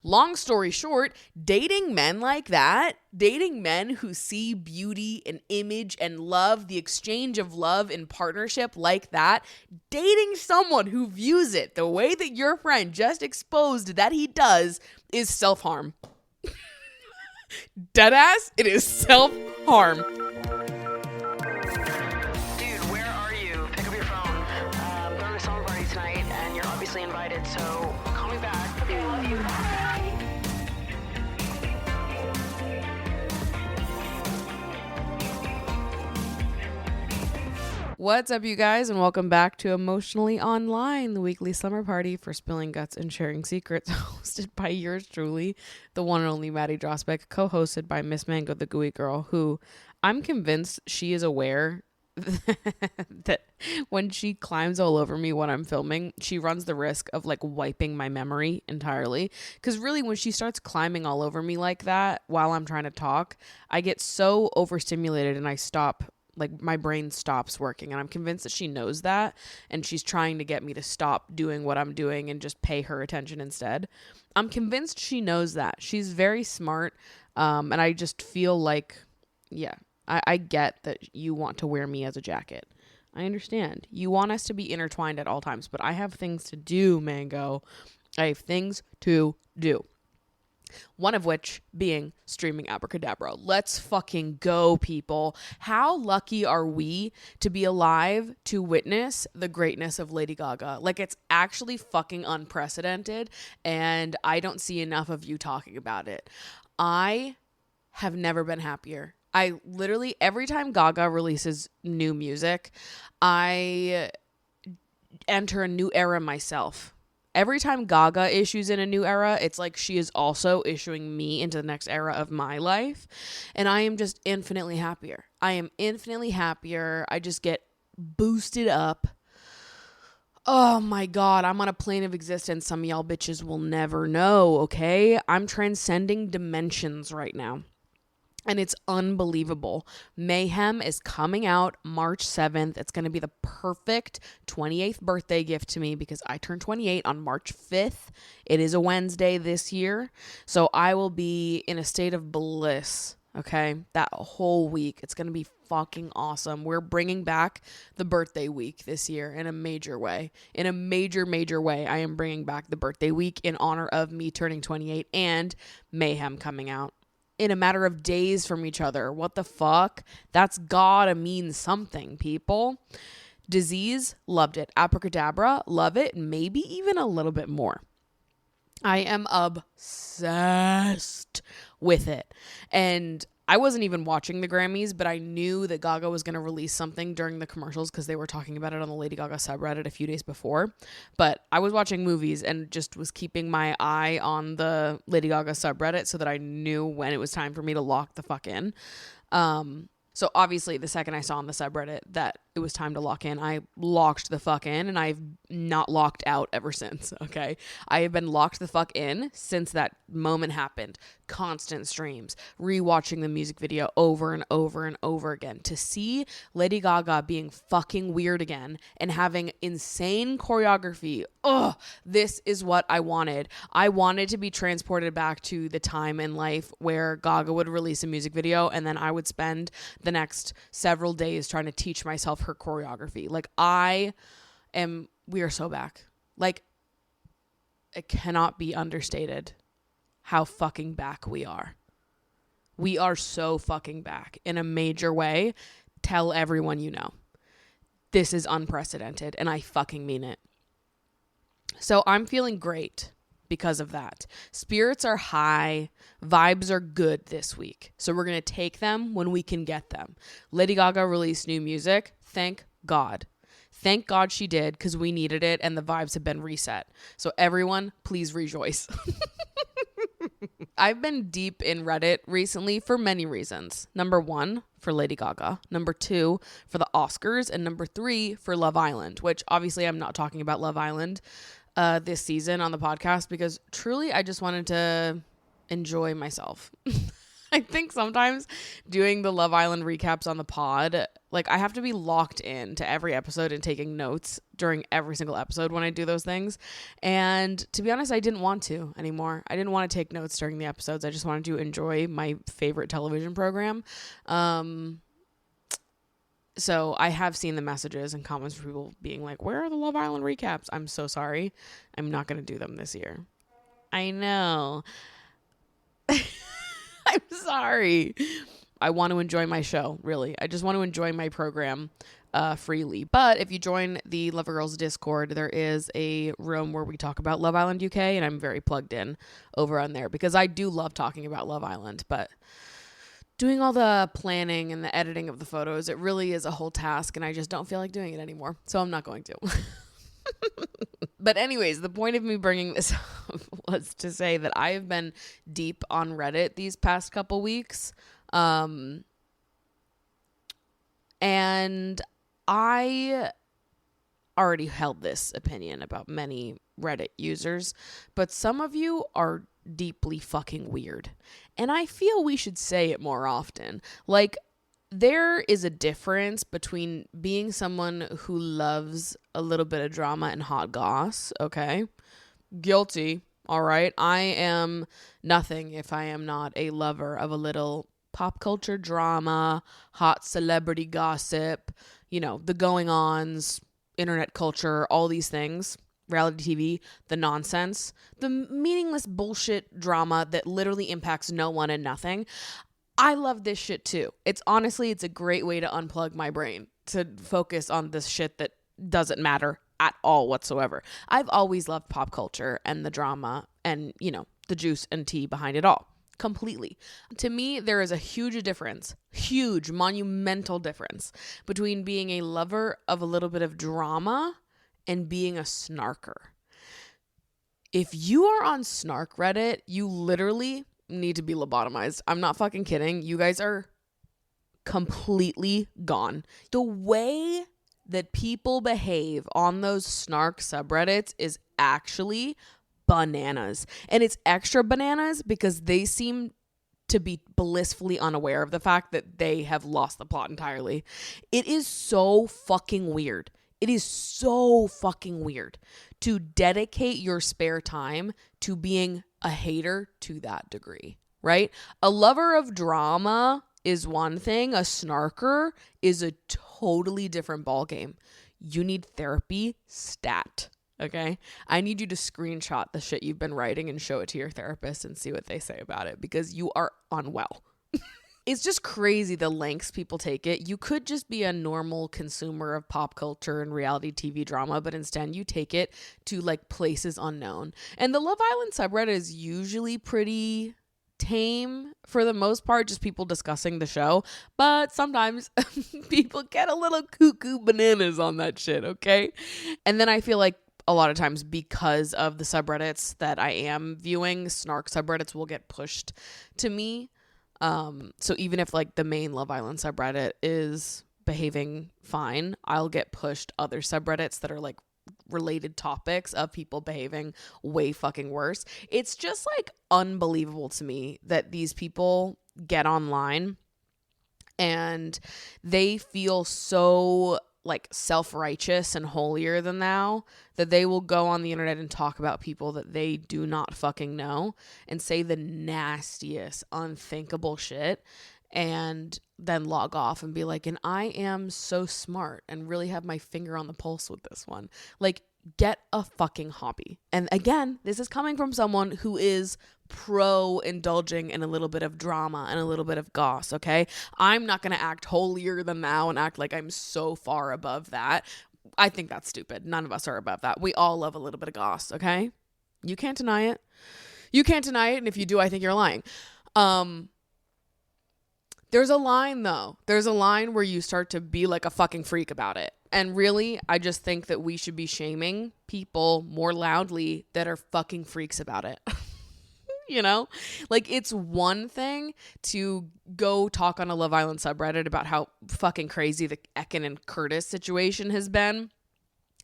Long story short, dating men like that, dating men who see beauty and image and love, the exchange of love in partnership like that, dating someone who views it the way that your friend just exposed that he does is self-harm. Deadass, it is self-harm. Dude, where are you? Pick up your phone. I'm going to a summer party tonight, and you're obviously invited, so call me back. Okay, I love you. Bye. What's up, you guys, and welcome back to Emotionally Online, the weekly summer party for spilling guts and sharing secrets, hosted by yours truly, the one and only Maddie Drosbeck, co-hosted by Miss Mango, the gooey girl, who I'm convinced she is aware that when she climbs all over me when I'm filming, she runs the risk of like wiping my memory entirely. Because really, when she starts climbing all over me like that while I'm trying to talk, I get so overstimulated and I stop. Like, my brain stops working, and I'm convinced that she knows that, and she's trying to get me to stop doing what I'm doing and just pay her attention instead. I'm convinced she knows that. She's very smart, and I just feel like, yeah, I get that you want to wear me as a jacket. I understand. You want us to be intertwined at all times, but I have things to do, Mango. I have things to do. One of which being streaming Abracadabra. Let's fucking go, people. How lucky are we to be alive to witness the greatness of Lady Gaga? Like, it's actually fucking unprecedented, and I don't see enough of you talking about it. I have never been happier. I literally, every time Gaga releases new music, I enter a new era myself. Every time Gaga issues in a new era, it's like she is also issuing me into the next era of my life. And I am just infinitely happier. I am infinitely happier. I just get boosted up. Oh my God, I'm on a plane of existence some of y'all bitches will never know, okay? I'm transcending dimensions right now. And it's unbelievable. Mayhem is coming out March 7th. It's going to be the perfect 28th birthday gift to me because I turned 28 on March 5th. It is a Wednesday this year. So I will be in a state of bliss, okay? That whole week. It's going to be fucking awesome. We're bringing back the birthday week this year in a major way. In a major, major way, I am bringing back the birthday week in honor of me turning 28 and Mayhem coming out in a matter of days from each other. What the fuck? That's gotta mean something, people. Disease, loved it. Abracadabra, love it. Maybe even a little bit more. I am obsessed with it. And I wasn't even watching the Grammys, but I knew that Gaga was going to release something during the commercials because they were talking about it on the Lady Gaga subreddit a few days before. But I was watching movies and just was keeping my eye on the Lady Gaga subreddit so that I knew when it was time for me to lock the fuck in. So obviously the second I saw on the subreddit that it was time to lock in, I locked the fuck in, and I've not locked out ever since, okay? I have been locked the fuck in since that moment happened. Constant streams, rewatching the music video over and over and over again. To see Lady Gaga being fucking weird again and having insane choreography, this is what I wanted. I wanted to be transported back to the time in life where Gaga would release a music video and then I would spend the next several days trying to teach myself her choreography. Like, we are so back. Like, it cannot be understated how fucking back we are. We are so fucking back in a major way. Tell everyone you know. This is unprecedented, and I fucking mean it. So I'm feeling great because of that. Spirits are high. Vibes are good this week. So we're going to take them when we can get them. Lady Gaga released new music. Thank God. Thank God she did, because we needed it and the vibes have been reset. So everyone, please rejoice. I've been deep in Reddit recently for many reasons. Number 1, for Lady Gaga. Number 2, for the Oscars. And number 3, for Love Island, which obviously I'm not talking about Love Island this season on the podcast because truly I just wanted to enjoy myself. I think sometimes doing the Love Island recaps on the pod, like I have to be locked in to every episode and taking notes during every single episode when I do those things. And to be honest, I didn't want to anymore. I didn't want to take notes during the episodes. I just wanted to enjoy my favorite television program. So I have seen the messages and comments from people being like, where are the Love Island recaps? I'm so sorry. I'm not going to do them this year. I know. I'm sorry. I want to enjoy my show, really. I just want to enjoy my program freely. But if you join the Lover Girls Discord, there is a room where we talk about Love Island UK, and I'm very plugged in over on there because I do love talking about Love Island. But doing all the planning and the editing of the photos, it really is a whole task, and I just don't feel like doing it anymore. So I'm not going to. But anyways, the point of me bringing this up was to say that I have been deep on Reddit these past couple weeks. And I already held this opinion about many Reddit users, but some of you are deeply fucking weird. And I feel we should say it more often. Like, there is a difference between being someone who loves a little bit of drama and hot goss, okay? Guilty, all right? I am nothing if I am not a lover of a little pop culture drama, hot celebrity gossip, you know, the going-ons, internet culture, all these things, reality TV, the nonsense, the meaningless bullshit drama that literally impacts no one and nothing. I love this shit too. It's a great way to unplug my brain, to focus on this shit that doesn't matter at all whatsoever. I've always loved pop culture and the drama and, you know, the juice and tea behind it all. Completely. To me, there is a huge, monumental difference between being a lover of a little bit of drama and being a snarker. If you are on Snark Reddit, you literally need to be lobotomized. I'm not fucking kidding. You guys are completely gone. The way that people behave on those snark subreddits is actually bananas. And it's extra bananas because they seem to be blissfully unaware of the fact that they have lost the plot entirely. It is so fucking weird. It is so fucking weird to dedicate your spare time to being a hater to that degree, right? A lover of drama is one thing. A snarker is a totally different ballgame. You need therapy stat, okay? I need you to screenshot the shit you've been writing and show it to your therapist and see what they say about it because you are unwell. It's just crazy the lengths people take it. You could just be a normal consumer of pop culture and reality TV drama, but instead you take it to like places unknown. And the Love Island subreddit is usually pretty tame for the most part, just people discussing the show. But sometimes people get a little cuckoo bananas on that shit, okay? And then I feel like a lot of times because of the subreddits that I am viewing, snark subreddits will get pushed to me. So even if like the main Love Island subreddit is behaving fine, I'll get pushed other subreddits that are like related topics of people behaving way fucking worse. It's just like unbelievable to me that these people get online and they feel so like self-righteous and holier than thou that they will go on the internet and talk about people that they do not fucking know and say the nastiest, unthinkable shit and then log off and be like, and I am so smart and really have my finger on the pulse with this one. Like, get a fucking hobby. And again, this is coming from someone who is pro indulging in a little bit of drama and a little bit of goss, okay? I'm not going to act holier than thou and act like I'm so far above that. I think that's stupid. None of us are above that. We all love a little bit of goss, okay? You can't deny it. You can't deny it, and if you do, I think you're lying. There's a line, though. There's a line where you start to be like a fucking freak about it. And really, I just think that we should be shaming people more loudly that are fucking freaks about it. You know, like it's one thing to go talk on a Love Island subreddit about how fucking crazy the Ekin and Curtis situation has been.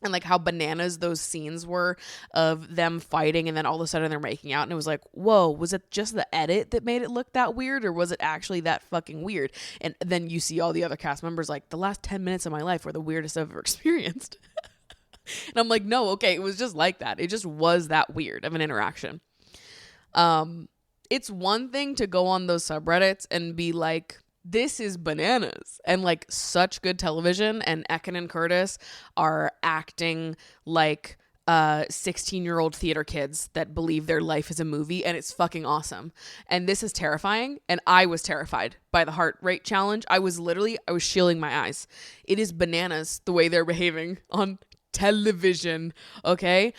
And like how bananas those scenes were of them fighting and then all of a sudden they're making out and it was like, whoa, was it just the edit that made it look that weird or was it actually that fucking weird? And then you see all the other cast members like, the last 10 minutes of my life were the weirdest I've ever experienced. And I'm like, no, okay, it was just like that. It just was that weird of an interaction. It's one thing to go on those subreddits and be like, this is bananas, and like such good television, and Ekin and Curtis are acting like 16-year-old theater kids that believe their life is a movie, and it's fucking awesome. And this is terrifying, and I was terrified by the heart rate challenge. I was shielding my eyes. It is bananas the way they're behaving on television, okay?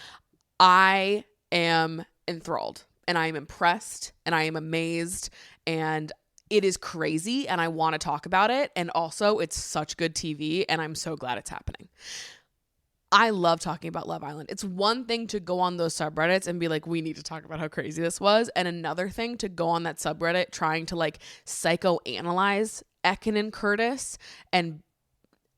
I am enthralled, and I am impressed, and I am amazed, and it is crazy, and I want to talk about it. And also, it's such good TV, and I'm so glad it's happening. I love talking about Love Island. It's one thing to go on those subreddits and be like, we need to talk about how crazy this was. And another thing to go on that subreddit trying to like psychoanalyze Ekin and Curtis and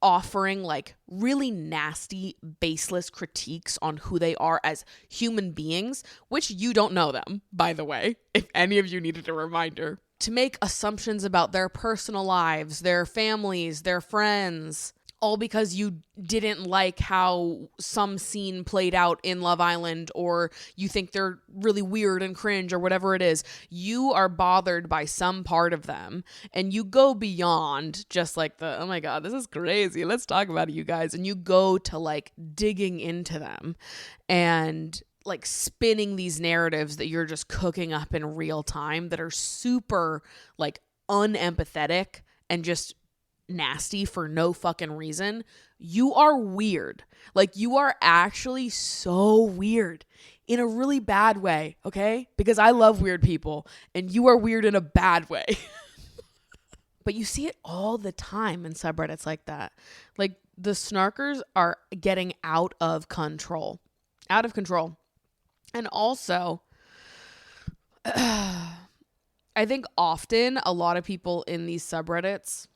offering like really nasty, baseless critiques on who they are as human beings, which you don't know them, by the way, if any of you needed a reminder. To make assumptions about their personal lives, their families, their friends, all because you didn't like how some scene played out in Love Island, or you think they're really weird and cringe or whatever it is. You are bothered by some part of them, and you go beyond just like the, oh my God, this is crazy, let's talk about it, you guys. And you go to like digging into them and like spinning these narratives that you're just cooking up in real time that are super like unempathetic and just nasty for no fucking reason. You are weird. Like, you are actually so weird in a really bad way, okay? Because I love weird people, and you are weird in a bad way. But you see it all the time in subreddits like that. Like, the snarkers are getting out of control. Out of control. And also, I think often a lot of people in these subreddits,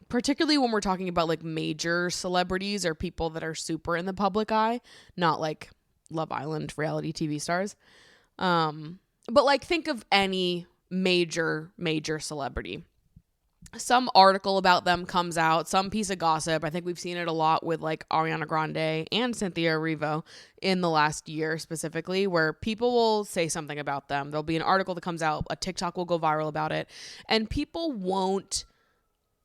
particularly when we're talking about like major celebrities or people that are super in the public eye, not like Love Island reality TV stars, but like think of any major celebrity. Some article about them comes out, some piece of gossip. I think we've seen it a lot with like Ariana Grande and Cynthia Erivo in the last year specifically, where people will say something about them. There'll be an article that comes out, a TikTok will go viral about it, and people won't,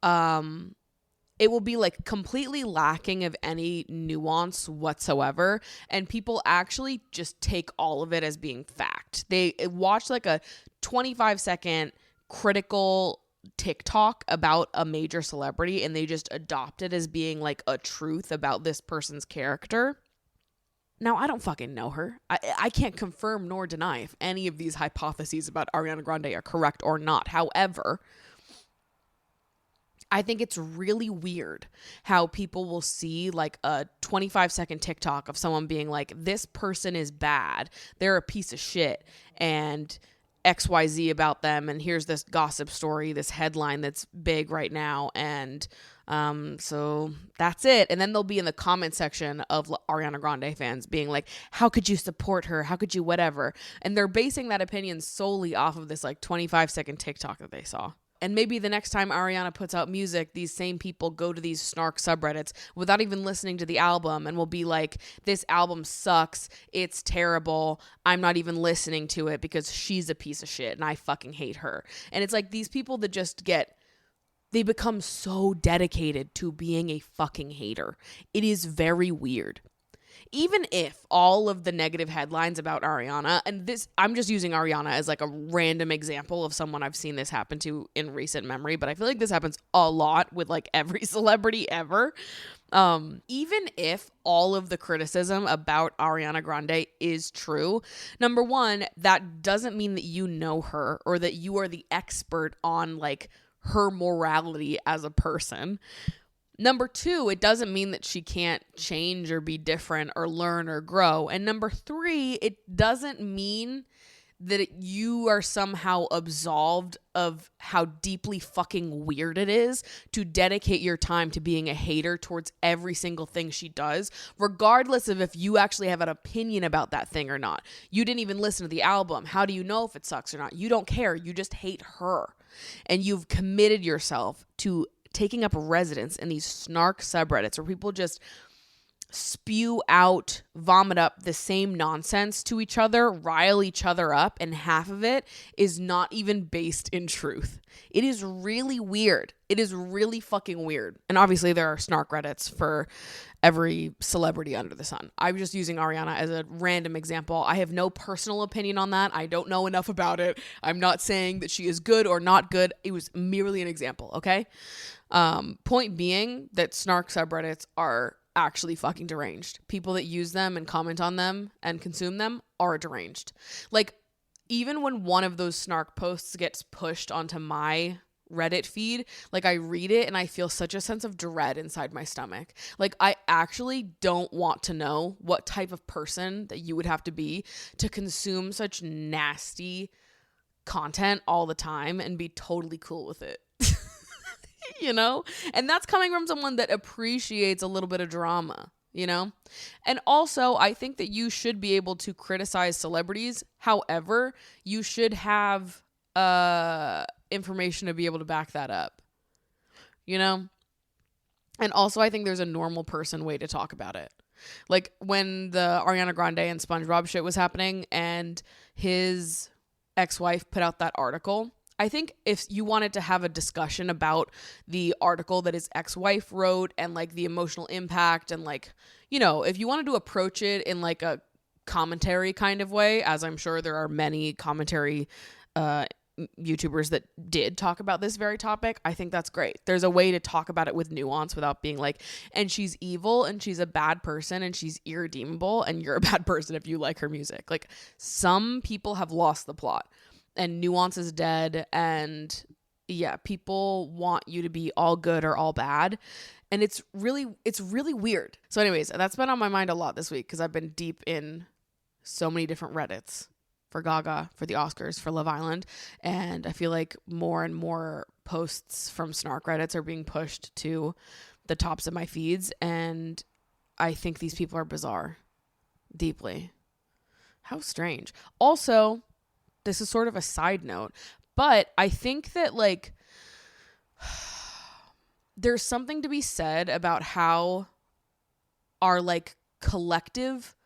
it will be like completely lacking of any nuance whatsoever. And people actually just take all of it as being fact. They watch like a 25-second critical TikTok about a major celebrity and they just adopt it as being like a truth about this person's character. Now, I don't fucking know her. I can't confirm nor deny if any of these hypotheses about Ariana Grande are correct or not. However, I think it's really weird how people will see like a 25-second TikTok of someone being like, this person is bad, they're a piece of shit, and XYZ about them, and here's this gossip story, this headline that's big right now, and so that's it. And then they'll be in the comment section of Ariana Grande fans being like, how could you support her? How could you whatever? And they're basing that opinion solely off of this like 25-second TikTok that they saw. And maybe the next time Ariana puts out music, these same people go to these snark subreddits without even listening to the album and will be like, this album sucks, it's terrible, I'm not even listening to it because she's a piece of shit and I fucking hate her. And it's like these people that just they become so dedicated to being a fucking hater. It is very weird. Even if all of the negative headlines about Ariana, and this, I'm just using Ariana as like a random example of someone I've seen this happen to in recent memory, but I feel like this happens a lot with like every celebrity ever. Even if all of the criticism about Ariana Grande is true, number one, that doesn't mean that you know her or that you are the expert on like her morality as a person. Number two, it doesn't mean that she can't change or be different or learn or grow. And number three, it doesn't mean that you are somehow absolved of how deeply fucking weird it is to dedicate your time to being a hater towards every single thing she does, regardless of if you actually have an opinion about that thing or not. You didn't even listen to the album. How do you know if it sucks or not? You don't care. You just hate her. And you've committed yourself to taking up residence in these snark subreddits where people just spew out, vomit up the same nonsense to each other, rile each other up, and half of it is not even based in truth. It is really weird. It is really fucking weird. And obviously there are snark Reddits for every celebrity under the sun. I'm just using Ariana as a random example. I have no personal opinion on that. I don't know enough about it. I'm not saying that she is good or not good. It was merely an example, okay? Point being that snark subreddits are actually fucking deranged. People that use them and comment on them and consume them are deranged. Like, even when one of those snark posts gets pushed onto my Reddit feed, like, I read it and I feel such a sense of dread inside my stomach. Like, I actually don't want to know what type of person that you would have to be to consume such nasty content all the time and be totally cool with it. You know? And that's coming from someone that appreciates a little bit of drama, you know? And also, I think that you should be able to criticize celebrities. However, you should have information to be able to back that up, you know? And also, I think there's a normal person way to talk about it. Like, when the Ariana Grande and SpongeBob shit was happening and his ex-wife put out that article, I think if you wanted to have a discussion about the article that his ex-wife wrote and like the emotional impact and like, you know, if you wanted to approach it in like a commentary kind of way, as I'm sure there are many commentary YouTubers that did talk about this very topic, I think that's great. There's a way to talk about it with nuance without being like, and she's evil and she's a bad person and she's irredeemable and you're a bad person if you like her music. Like, some people have lost the plot. And nuance is dead, and yeah, people want you to be all good or all bad, and it's really weird. So anyways, that's been on my mind a lot this week because I've been deep in so many different Reddits for Gaga, for the Oscars, for Love Island, and I feel like more and more posts from snark Reddits are being pushed to the tops of my feeds, and I think these people are bizarre, deeply. How strange. Also, this is sort of a side note, but I think that like there's something to be said about how our like collective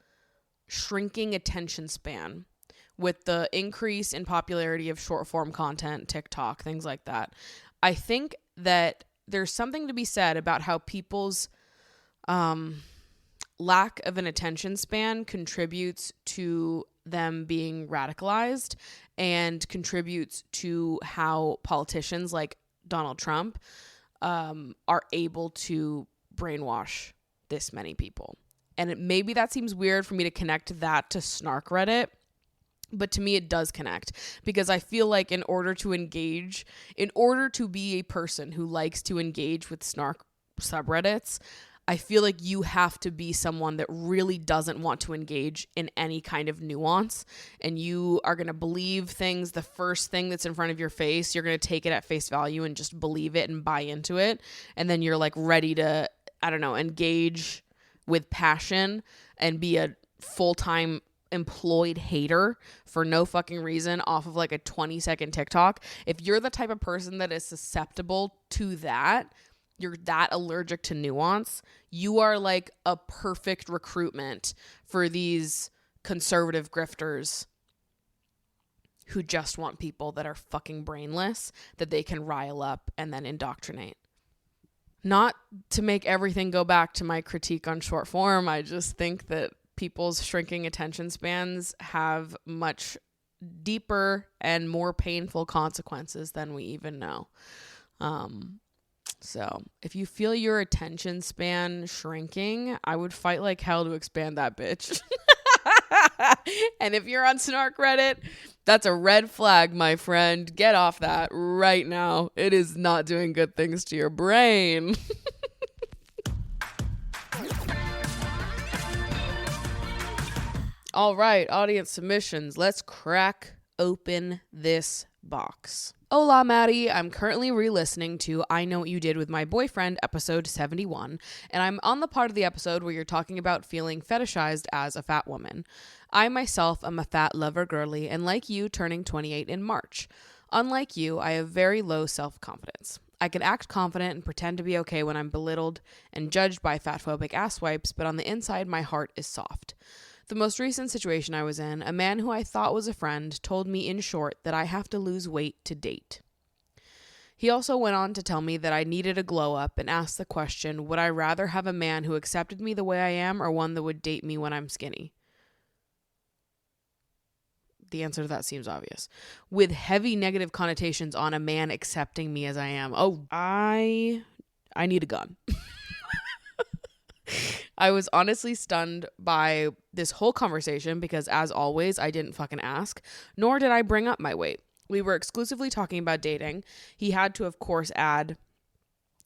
shrinking attention span with the increase in popularity of short form content, TikTok, things like that. I think that there's something to be said about how people's lack of an attention span contributes to them being radicalized and contributes to how politicians like Donald Trump are able to brainwash this many people. And maybe that seems weird for me to connect that to snark Reddit, but to me it does connect, because I feel like in order to be a person who likes to engage with snark subreddits, I feel like you have to be someone that really doesn't want to engage in any kind of nuance, and you are going to believe things. The first thing that's in front of your face, you're going to take it at face value and just believe it and buy into it. And then you're like ready to, I don't know, engage with passion and be a full-time employed hater for no fucking reason off of like a 20-second TikTok. If you're the type of person that is susceptible to that, you're that allergic to nuance, you are like a perfect recruitment for these conservative grifters who just want people that are fucking brainless that they can rile up and then indoctrinate. Not to make everything go back to my critique on short form, I just think that people's shrinking attention spans have much deeper and more painful consequences than we even know. So if you feel your attention span shrinking, I would fight like hell to expand that bitch. And if you're on snark Reddit, that's a red flag, my friend. Get off that right now. It is not doing good things to your brain. All right, audience submissions. Let's crack open this box. Hola, Maddie. I'm currently re-listening to I Know What You Did With My Boyfriend, episode 71, and I'm on the part of the episode where you're talking about feeling fetishized as a fat woman. I myself am a fat lover girly, and like you, turning 28 in March. Unlike you, I have very low self-confidence. I can act confident and pretend to be okay when I'm belittled and judged by fatphobic asswipes, but on the inside, my heart is soft. The most recent situation I was in, a man who I thought was a friend told me in short that I have to lose weight to date. He also went on to tell me that I needed a glow up and asked the question, would I rather have a man who accepted me the way I am or one that would date me when I'm skinny? The answer to that seems obvious. With heavy negative connotations on a man accepting me as I am. Oh, I need a gun. I was honestly stunned by this whole conversation because, as always, I didn't fucking ask, nor did I bring up my weight. We were exclusively talking about dating. He had to, of course, add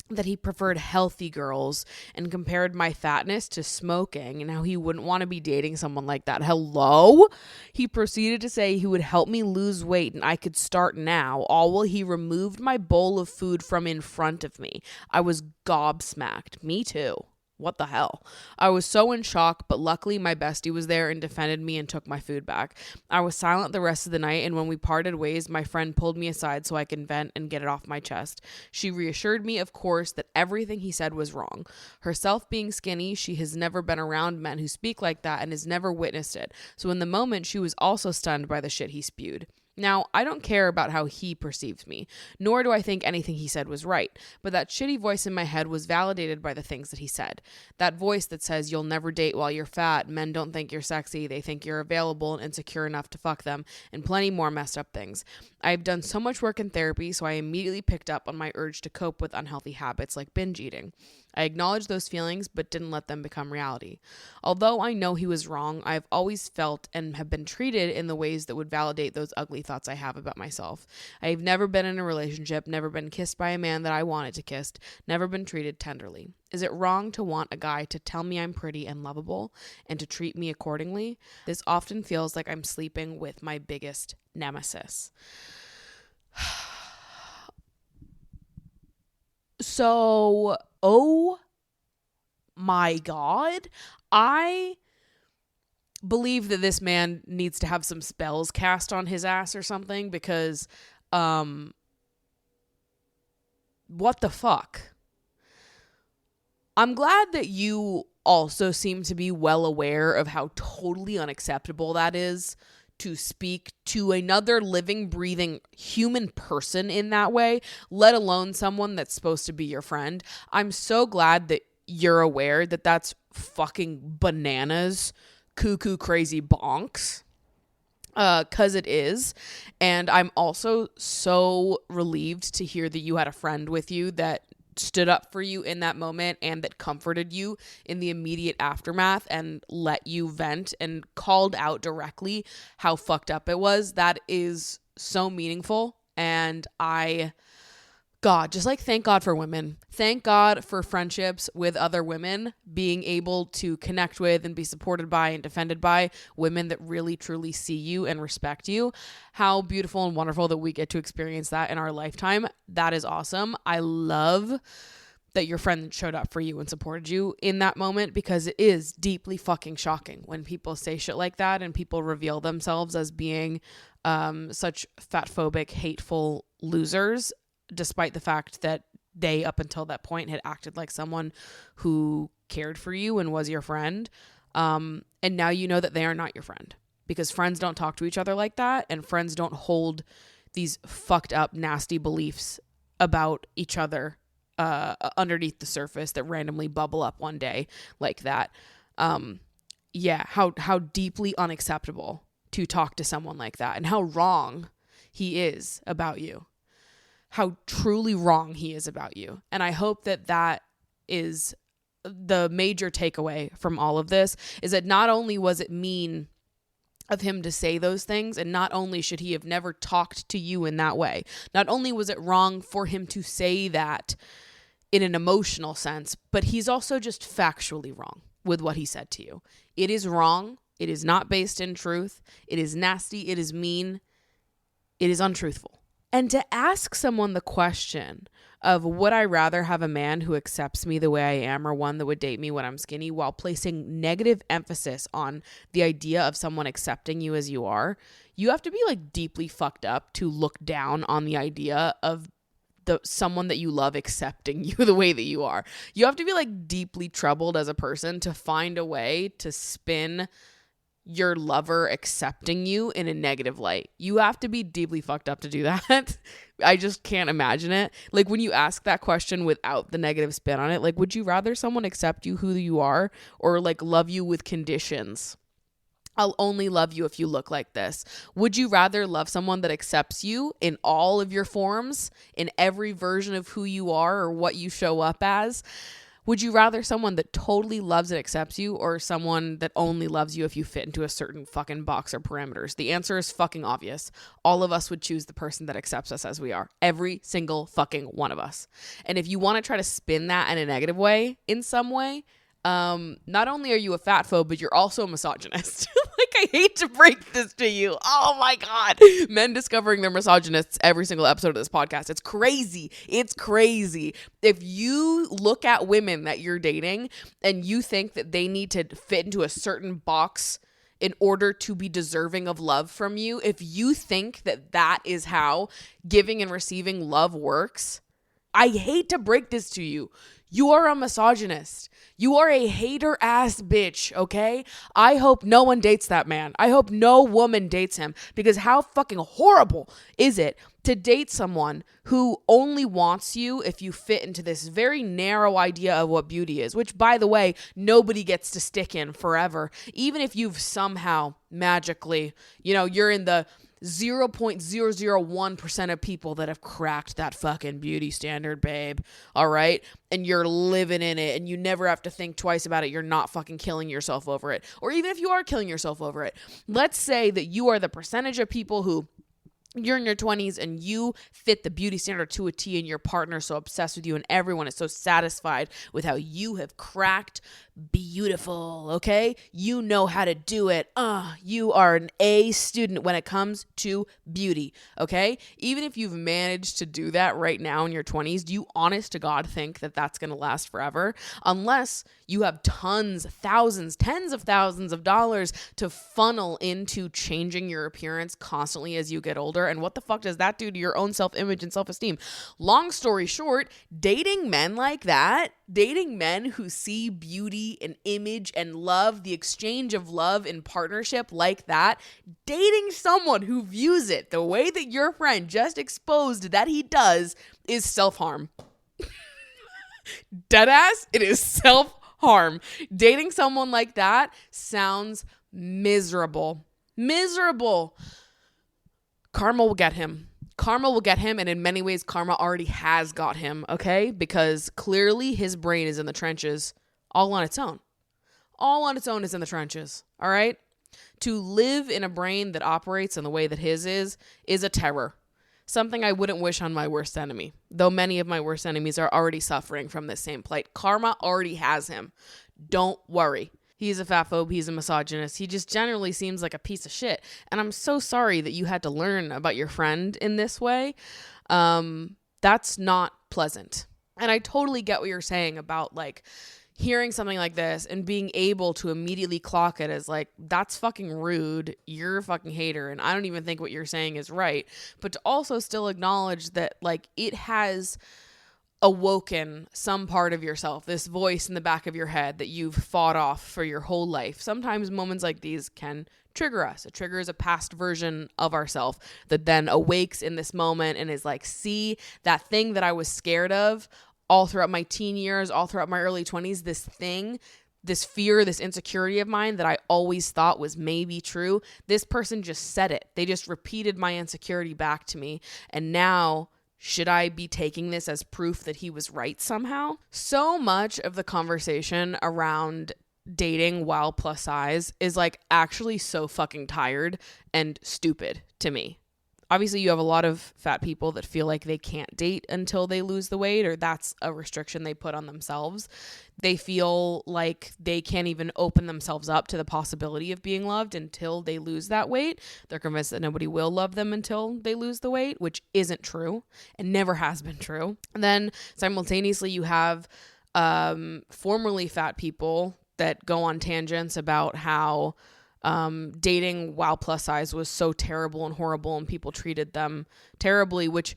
that he preferred healthy girls and compared my fatness to smoking and how he wouldn't want to be dating someone like that. Hello? He proceeded to say he would help me lose weight and I could start now, all while he removed my bowl of food from in front of me. I was gobsmacked. Me too. What the hell? I was so in shock, but luckily my bestie was there and defended me and took my food back. I was silent the rest of the night, and when we parted ways, my friend pulled me aside so I can vent and get it off my chest. She reassured me, of course, that everything he said was wrong. Herself being skinny, she has never been around men who speak like that and has never witnessed it. So in the moment, she was also stunned by the shit he spewed. Now, I don't care about how he perceived me, nor do I think anything he said was right, but that shitty voice in my head was validated by the things that he said. That voice that says you'll never date while you're fat, men don't think you're sexy, they think you're available and insecure enough to fuck them, and plenty more messed up things. I've done so much work in therapy, so I immediately picked up on my urge to cope with unhealthy habits like binge eating. I acknowledged those feelings, but didn't let them become reality. Although I know he was wrong, I've always felt and have been treated in the ways that would validate those ugly thoughts I have about myself. I've never been in a relationship, never been kissed by a man that I wanted to kiss, never been treated tenderly. Is it wrong to want a guy to tell me I'm pretty and lovable and to treat me accordingly? This often feels like I'm sleeping with my biggest nemesis. So, oh my God, I believe that this man needs to have some spells cast on his ass or something because, what the fuck? I'm glad that you also seem to be well aware of how totally unacceptable that is to speak to another living, breathing human person in that way, let alone someone that's supposed to be your friend. I'm so glad that you're aware that that's fucking bananas, cuckoo, crazy bonks. 'Cause it is. And I'm also so relieved to hear that you had a friend with you that stood up for you in that moment and that comforted you in the immediate aftermath and let you vent and called out directly how fucked up it was. That is so meaningful. And thank God for women. Thank God for friendships with other women, being able to connect with and be supported by and defended by women that really truly see you and respect you. How beautiful and wonderful that we get to experience that in our lifetime. That is awesome. I love that your friend showed up for you and supported you in that moment, because it is deeply fucking shocking when people say shit like that and people reveal themselves as being such fatphobic, hateful losers, despite the fact that they, up until that point, had acted like someone who cared for you and was your friend. And now you know that they are not your friend, because friends don't talk to each other like that, and friends don't hold these fucked up, nasty beliefs about each other underneath the surface that randomly bubble up one day like that. How deeply unacceptable to talk to someone like that, and how wrong he is about you. How truly wrong he is about you. And I hope that that is the major takeaway from all of this, is that not only was it mean of him to say those things, and not only should he have never talked to you in that way, not only was it wrong for him to say that in an emotional sense, but he's also just factually wrong with what he said to you. It is wrong. It is not based in truth. It is nasty. It is mean. It is untruthful. And to ask someone the question of would I rather have a man who accepts me the way I am or one that would date me when I'm skinny, while placing negative emphasis on the idea of someone accepting you as you are, you have to be like deeply fucked up to look down on the idea of someone that you love accepting you the way that you are. You have to be like deeply troubled as a person to find a way to spin your lover accepting you in a negative light. You have to be deeply fucked up to do that. I just can't imagine it. Like when you ask that question without the negative spin on it, like would you rather someone accept you who you are or like love you with conditions? I'll only love you if you look like this. Would you rather love someone that accepts you in all of your forms, in every version of who you are or what you show up as? Would you rather someone that totally loves and accepts you or someone that only loves you if you fit into a certain fucking box or parameters? The answer is fucking obvious. All of us would choose the person that accepts us as we are. Every single fucking one of us. And if you want to try to spin that in a negative way, in some way, not only are you a fat phobe, but you're also a misogynist. Like, I hate to break this to you. Oh my God. Men discovering they're misogynists every single episode of this podcast. It's crazy. It's crazy. If you look at women that you're dating and you think that they need to fit into a certain box in order to be deserving of love from you, if you think that that is how giving and receiving love works, I hate to break this to you. You are a misogynist. You are a hater ass bitch, okay? I hope no one dates that man. I hope no woman dates him, because how fucking horrible is it to date someone who only wants you if you fit into this very narrow idea of what beauty is, which, by the way, nobody gets to stick in forever. Even if you've somehow magically, you're in the 0.001% of people that have cracked that fucking beauty standard, babe. All right. And you're living in it and you never have to think twice about it. You're not fucking killing yourself over it. Or even if you are killing yourself over it, let's say that you are the percentage of people who you're in your 20s and you fit the beauty standard to a T and your partner's so obsessed with you and everyone is so satisfied with how you have cracked beautiful, okay? You know how to do it. You are an A student when it comes to beauty, okay? Even if you've managed to do that right now in your 20s, do you honest to God think that that's going to last forever? Unless you have tons, thousands, tens of thousands of dollars to funnel into changing your appearance constantly as you get older. And what the fuck does that do to your own self-image and self-esteem? Long story short, dating men like that, dating men who see beauty and image and love, the exchange of love in partnership like that, dating someone who views it the way that your friend just exposed that he does is self-harm. Deadass, it is self-harm. Dating someone like that sounds miserable. Miserable. Karma will get him. Karma will get him, and in many ways, karma already has got him, okay? Because clearly his brain is in the trenches all on its own. All on its own is in the trenches, all right? To live in a brain that operates in the way that his is a terror. Something I wouldn't wish on my worst enemy, though many of my worst enemies are already suffering from this same plight. Karma already has him. Don't worry. He's a fat phobe. He's a misogynist. He just generally seems like a piece of shit. And I'm so sorry that you had to learn about your friend in this way. That's not pleasant. And I totally get what you're saying about like hearing something like this and being able to immediately clock it as like, that's fucking rude. You're a fucking hater. And I don't even think what you're saying is right. But to also still acknowledge that like it has awoken some part of yourself, this voice in the back of your head that you've fought off for your whole life. Sometimes moments like these can trigger us. It triggers a past version of ourself that then awakes in this moment and is like, see, that thing that I was scared of all throughout my teen years, all throughout my early 20s, this thing, this fear, this insecurity of mine that I always thought was maybe true, this person just said it. They just repeated my insecurity back to me. And now, should I be taking this as proof that he was right somehow? So much of the conversation around dating while plus size is like actually so fucking tired and stupid to me. Obviously, you have a lot of fat people that feel like they can't date until they lose the weight, or that's a restriction they put on themselves. They feel like they can't even open themselves up to the possibility of being loved until they lose that weight. They're convinced that nobody will love them until they lose the weight, which isn't true and never has been true. And then simultaneously, you have formerly fat people that go on tangents about how dating while plus size was so terrible and horrible and people treated them terribly, which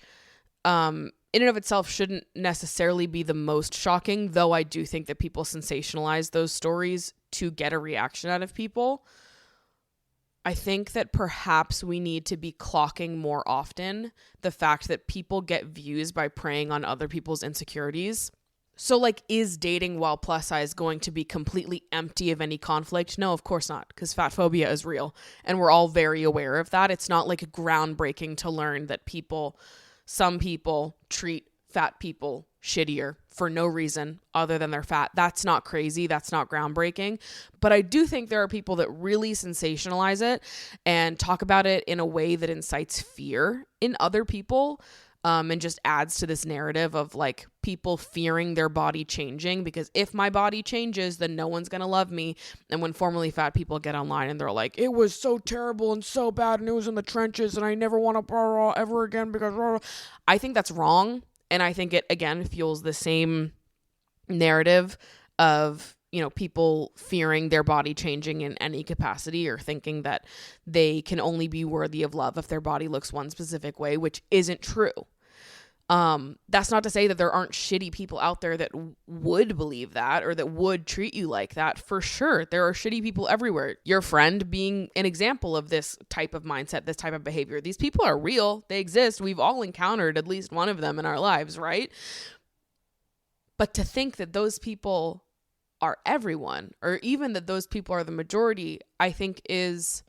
in and of itself shouldn't necessarily be the most shocking, though I do think that people sensationalize those stories to get a reaction out of people. I think that perhaps we need to be clocking more often the fact that people get views by preying on other people's insecurities. So, like, is dating while plus size going to be completely empty of any conflict? No, of course not, because fat phobia is real, and we're all very aware of that. It's not, like, groundbreaking to learn that some people treat fat people shittier for no reason other than they're fat. That's not crazy. That's not groundbreaking. But I do think there are people that really sensationalize it and talk about it in a way that incites fear in other people. And just adds to this narrative of like people fearing their body changing, because if my body changes, then no one's going to love me. And when formerly fat people get online and they're like, it was so terrible and so bad and it was in the trenches and I never want to ever again because I think that's wrong. And I think it, again, fuels the same narrative of, you know, people fearing their body changing in any capacity or thinking that they can only be worthy of love if their body looks one specific way, which isn't true. That's not to say that there aren't shitty people out there that would believe that or that would treat you like that. For sure, there are shitty people everywhere. Your friend being an example of this type of mindset, this type of behavior. These people are real. They exist. We've all encountered at least one of them in our lives, right? But to think that those people are everyone, or even that those people are the majority, I think is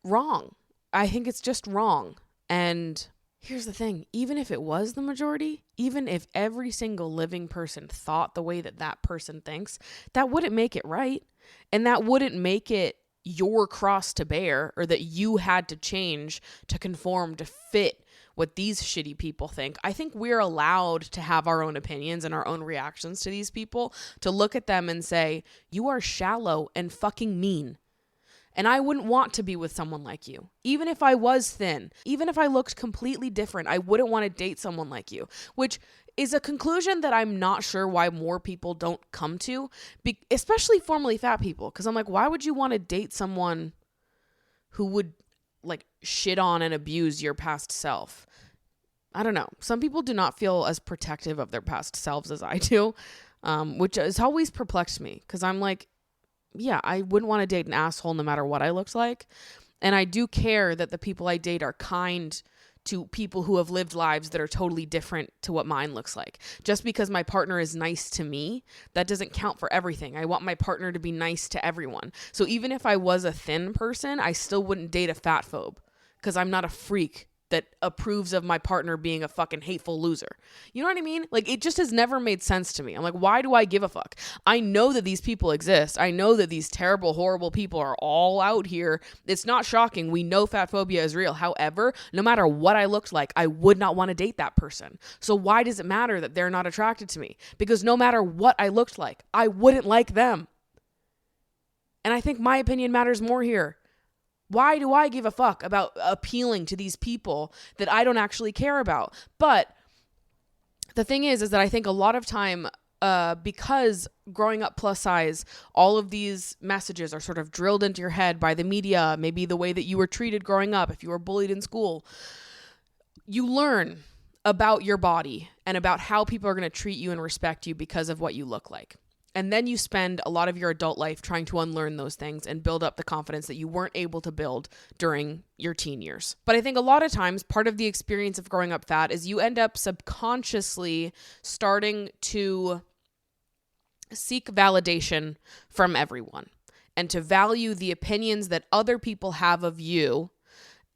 wrong. I think it's just wrong. And here's the thing, even if it was the majority, even if every single living person thought the way that that person thinks, that wouldn't make it right. And that wouldn't make it your cross to bear, or that you had to change to conform to fit what these shitty people think. I think we're allowed to have our own opinions and our own reactions to these people, to look at them and say, you are shallow and fucking mean. And I wouldn't want to be with someone like you. Even if I was thin, even if I looked completely different, I wouldn't want to date someone like you, which is a conclusion that I'm not sure why more people don't come to, especially formerly fat people. Because I'm like, why would you want to date someone who would like shit on and abuse your past self? I don't know. Some people do not feel as protective of their past selves as I do, which has always perplexed me, because I'm like, yeah, I wouldn't want to date an asshole no matter what I looked like. And I do care that the people I date are kind to people who have lived lives that are totally different to what mine looks like. Just because my partner is nice to me, that doesn't count for everything. I want my partner to be nice to everyone. So even if I was a thin person, I still wouldn't date a fat phobe, because I'm not a freak that approves of my partner being a fucking hateful loser. You know what I mean? Like, it just has never made sense to me. I'm like, why do I give a fuck? I know that these people exist. I know that these terrible, horrible people are all out here. It's not shocking. We know fat phobia is real. However, no matter what I looked like, I would not want to date that person. So why does it matter that they're not attracted to me? Because no matter what I looked like, I wouldn't like them. And I think my opinion matters more here. Why do I give a fuck about appealing to these people that I don't actually care about? But the thing is that I think a lot of time, because growing up plus size, all of these messages are sort of drilled into your head by the media, maybe the way that you were treated growing up, if you were bullied in school. You learn about your body and about how people are going to treat you and respect you because of what you look like. And then you spend a lot of your adult life trying to unlearn those things and build up the confidence that you weren't able to build during your teen years. But I think a lot of times part of the experience of growing up fat is you end up subconsciously starting to seek validation from everyone and to value the opinions that other people have of you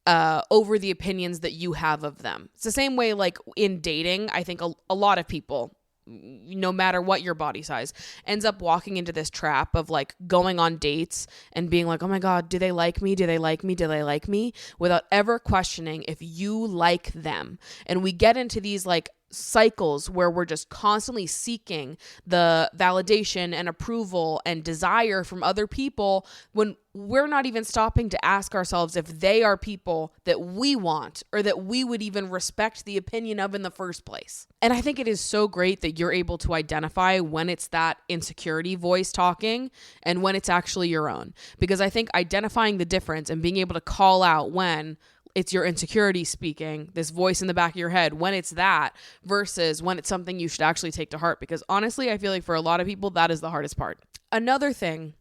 over the opinions that you have of them. It's the same way like in dating. I think a lot of people, no matter what your body size, ends up walking into this trap of like going on dates and being like, oh my God, do they like me? Do they like me? Do they like me? Without ever questioning if you like them. And we get into these like cycles where we're just constantly seeking the validation and approval and desire from other people when we're not even stopping to ask ourselves if they are people that we want or that we would even respect the opinion of in the first place. And I think it is so great that you're able to identify when it's that insecurity voice talking and when it's actually your own. Because I think identifying the difference and being able to call out when it's your insecurity speaking, this voice in the back of your head, when it's that versus when it's something you should actually take to heart. Because honestly, I feel like for a lot of people, that is the hardest part. Another thing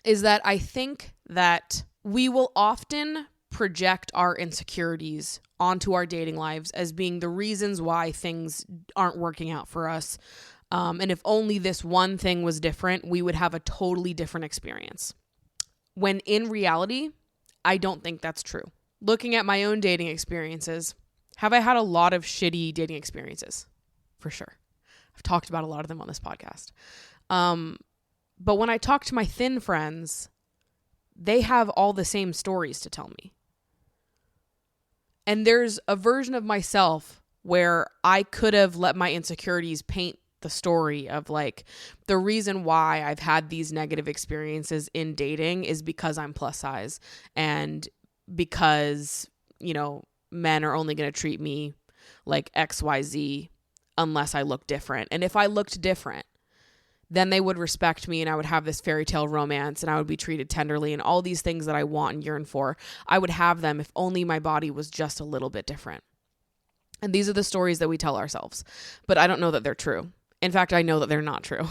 is that I think that we will often project our insecurities onto our dating lives as being the reasons why things aren't working out for us. And if only this one thing was different, we would have a totally different experience. When in reality, I don't think that's true. Looking at my own dating experiences, have I had a lot of shitty dating experiences? For sure. I've talked about a lot of them on this podcast. But when I talk to my thin friends, they have all the same stories to tell me. And there's a version of myself where I could have let my insecurities paint the story of like the reason why I've had these negative experiences in dating is because I'm plus size and because, men are only going to treat me like XYZ unless I look different. And if I looked different, then they would respect me and I would have this fairy tale romance and I would be treated tenderly and all these things that I want and yearn for. I would have them if only my body was just a little bit different. And these are the stories that we tell ourselves. But I don't know that they're true. In fact, I know that they're not true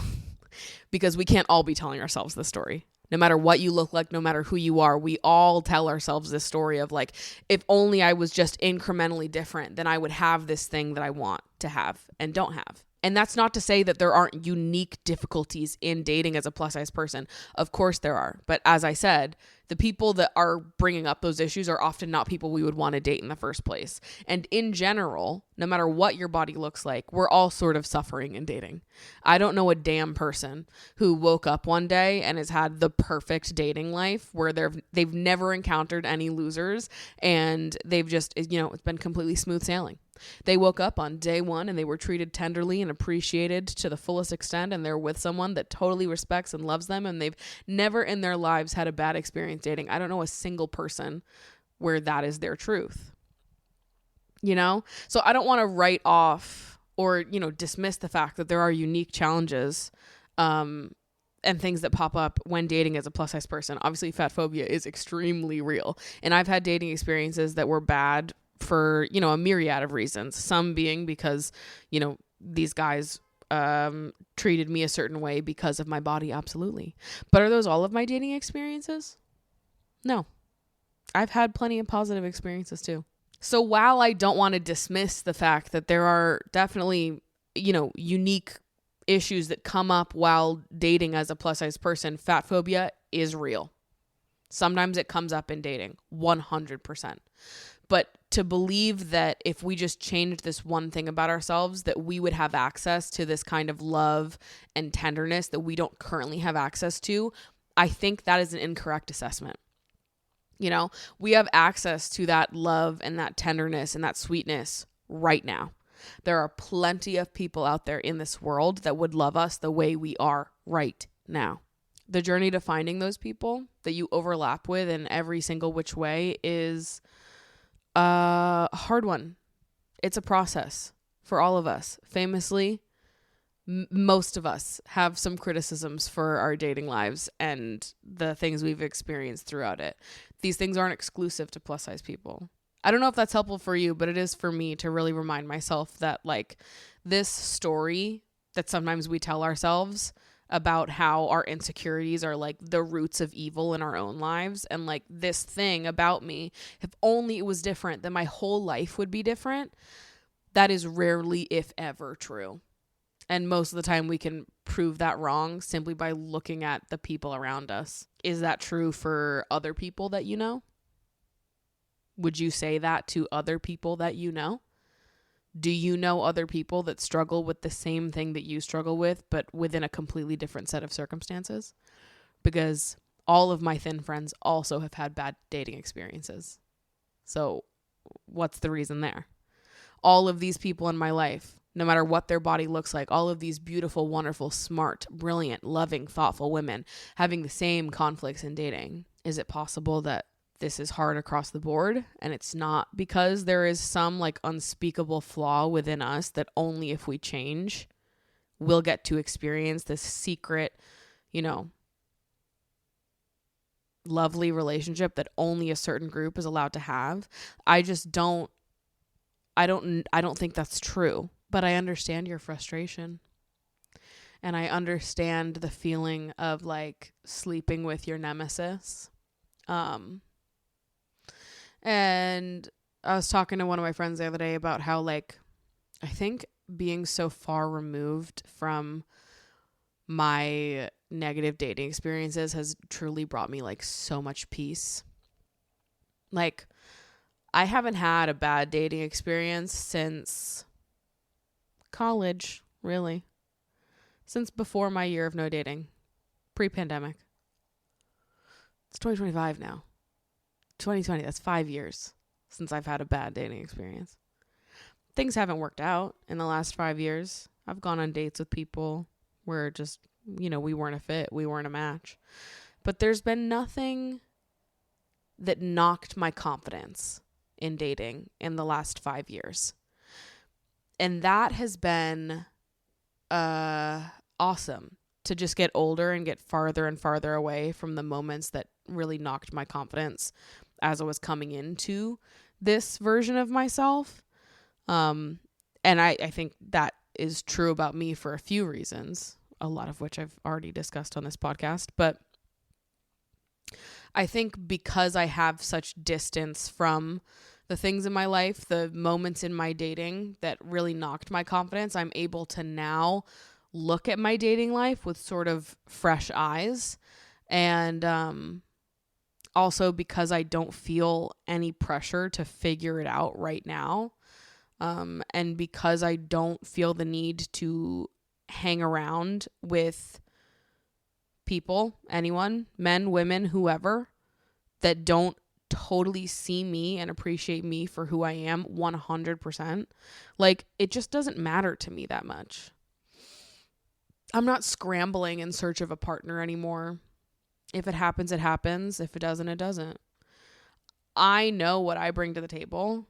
because we can't all be telling ourselves this story. No matter what you look like, no matter who you are, we all tell ourselves this story of like, if only I was just incrementally different, then I would have this thing that I want to have and don't have. And that's not to say that there aren't unique difficulties in dating as a plus size person. Of course there are. But as I said, the people that are bringing up those issues are often not people we would want to date in the first place. And in general, no matter what your body looks like, we're all sort of suffering in dating. I don't know a damn person who woke up one day and has had the perfect dating life where they've never encountered any losers and they've just, it's been completely smooth sailing. They woke up on day one and they were treated tenderly and appreciated to the fullest extent and they're with someone that totally respects and loves them and they've never in their lives had a bad experience dating. I don't know a single person where that is their truth. So I don't want to write off or, dismiss the fact that there are unique challenges and things that pop up when dating as a plus size person. Obviously, fat phobia is extremely real. And I've had dating experiences that were bad for, a myriad of reasons. Some being because, these guys treated me a certain way because of my body. Absolutely. But are those all of my dating experiences? No. I've had plenty of positive experiences too. So while I don't want to dismiss the fact that there are definitely, unique issues that come up while dating as a plus size person, fat phobia is real. Sometimes it comes up in dating, 100%. But to believe that if we just changed this one thing about ourselves, that we would have access to this kind of love and tenderness that we don't currently have access to, I think that is an incorrect assessment. We have access to that love and that tenderness and that sweetness right now. There are plenty of people out there in this world that would love us the way we are right now. The journey to finding those people that you overlap with in every single which way is a hard one. It's a process for all of us. Famously, most of us have some criticisms for our dating lives and the things we've experienced throughout it. These things aren't exclusive to plus size people. I don't know if that's helpful for you, but it is for me to really remind myself that like this story that sometimes we tell ourselves about how our insecurities are like the roots of evil in our own lives. And like this thing about me, if only it was different, then my whole life would be different. That is rarely, if ever, true. And most of the time we can prove that wrong simply by looking at the people around us. Is that true for other people that you know? Would you say that to other people that you know? Do you know other people that struggle with the same thing that you struggle with, but within a completely different set of circumstances? Because all of my thin friends also have had bad dating experiences. So what's the reason there? All of these people in my life, no matter what their body looks like, all of these beautiful, wonderful, smart, brilliant, loving, thoughtful women having the same conflicts in dating. Is it possible that this is hard across the board, and it's not because there is some like unspeakable flaw within us that only if we change we'll get to experience this secret, you know, lovely relationship that only a certain group is allowed to have? I don't think that's true, but I understand your frustration. And I understand the feeling of like sleeping with your nemesis. And I was talking to one of my friends the other day about how, like, I think being so far removed from my negative dating experiences has truly brought me like so much peace. Like, I haven't had a bad dating experience since college, really. Since before my year of no dating, pre-pandemic. It's 2025 now. 2020, that's 5 years since I've had a bad dating experience. Things haven't worked out in the last 5 years. I've gone on dates with people where just, you know, we weren't a fit, we weren't a match. But there's been nothing that knocked my confidence in dating in the last 5 years. And that has been awesome, to just get older and get farther and farther away from the moments that really knocked my confidence as I was coming into this version of myself. And I think that is true about me for a few reasons, a lot of which I've already discussed on this podcast. But I think because I have such distance from the things in my life, the moments in my dating that really knocked my confidence, I'm able to now look at my dating life with sort of fresh eyes. And also because I don't feel any pressure to figure it out right now. And because I don't feel the need to hang around with people, anyone, men, women, whoever, that don't totally see me and appreciate me for who I am 100%. Like, it just doesn't matter to me that much. I'm not scrambling in search of a partner anymore. If it happens, it happens. If it doesn't, it doesn't. I know what I bring to the table.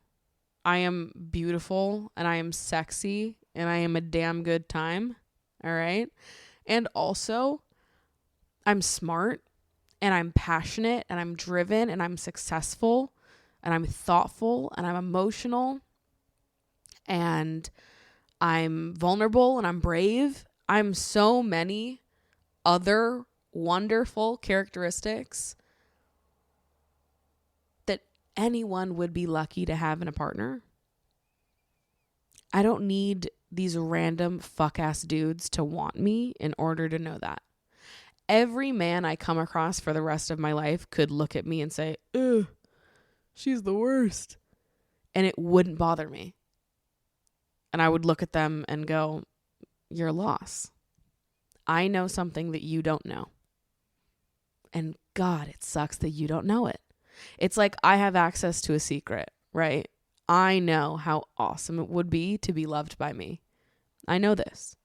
I am beautiful and I am sexy and I am a damn good time. All right. And also, I'm smart and I'm passionate and I'm driven and I'm successful and I'm thoughtful and I'm emotional and I'm vulnerable and I'm brave. I'm so many other wonderful characteristics that anyone would be lucky to have in a partner. I don't need these random fuck-ass dudes to want me in order to know that. Every man I come across for the rest of my life could look at me and say, ugh, she's the worst. And it wouldn't bother me. And I would look at them and go, your loss. I know something that you don't know. And God, it sucks that you don't know it. It's like I have access to a secret, right? I know how awesome it would be to be loved by me. I know this.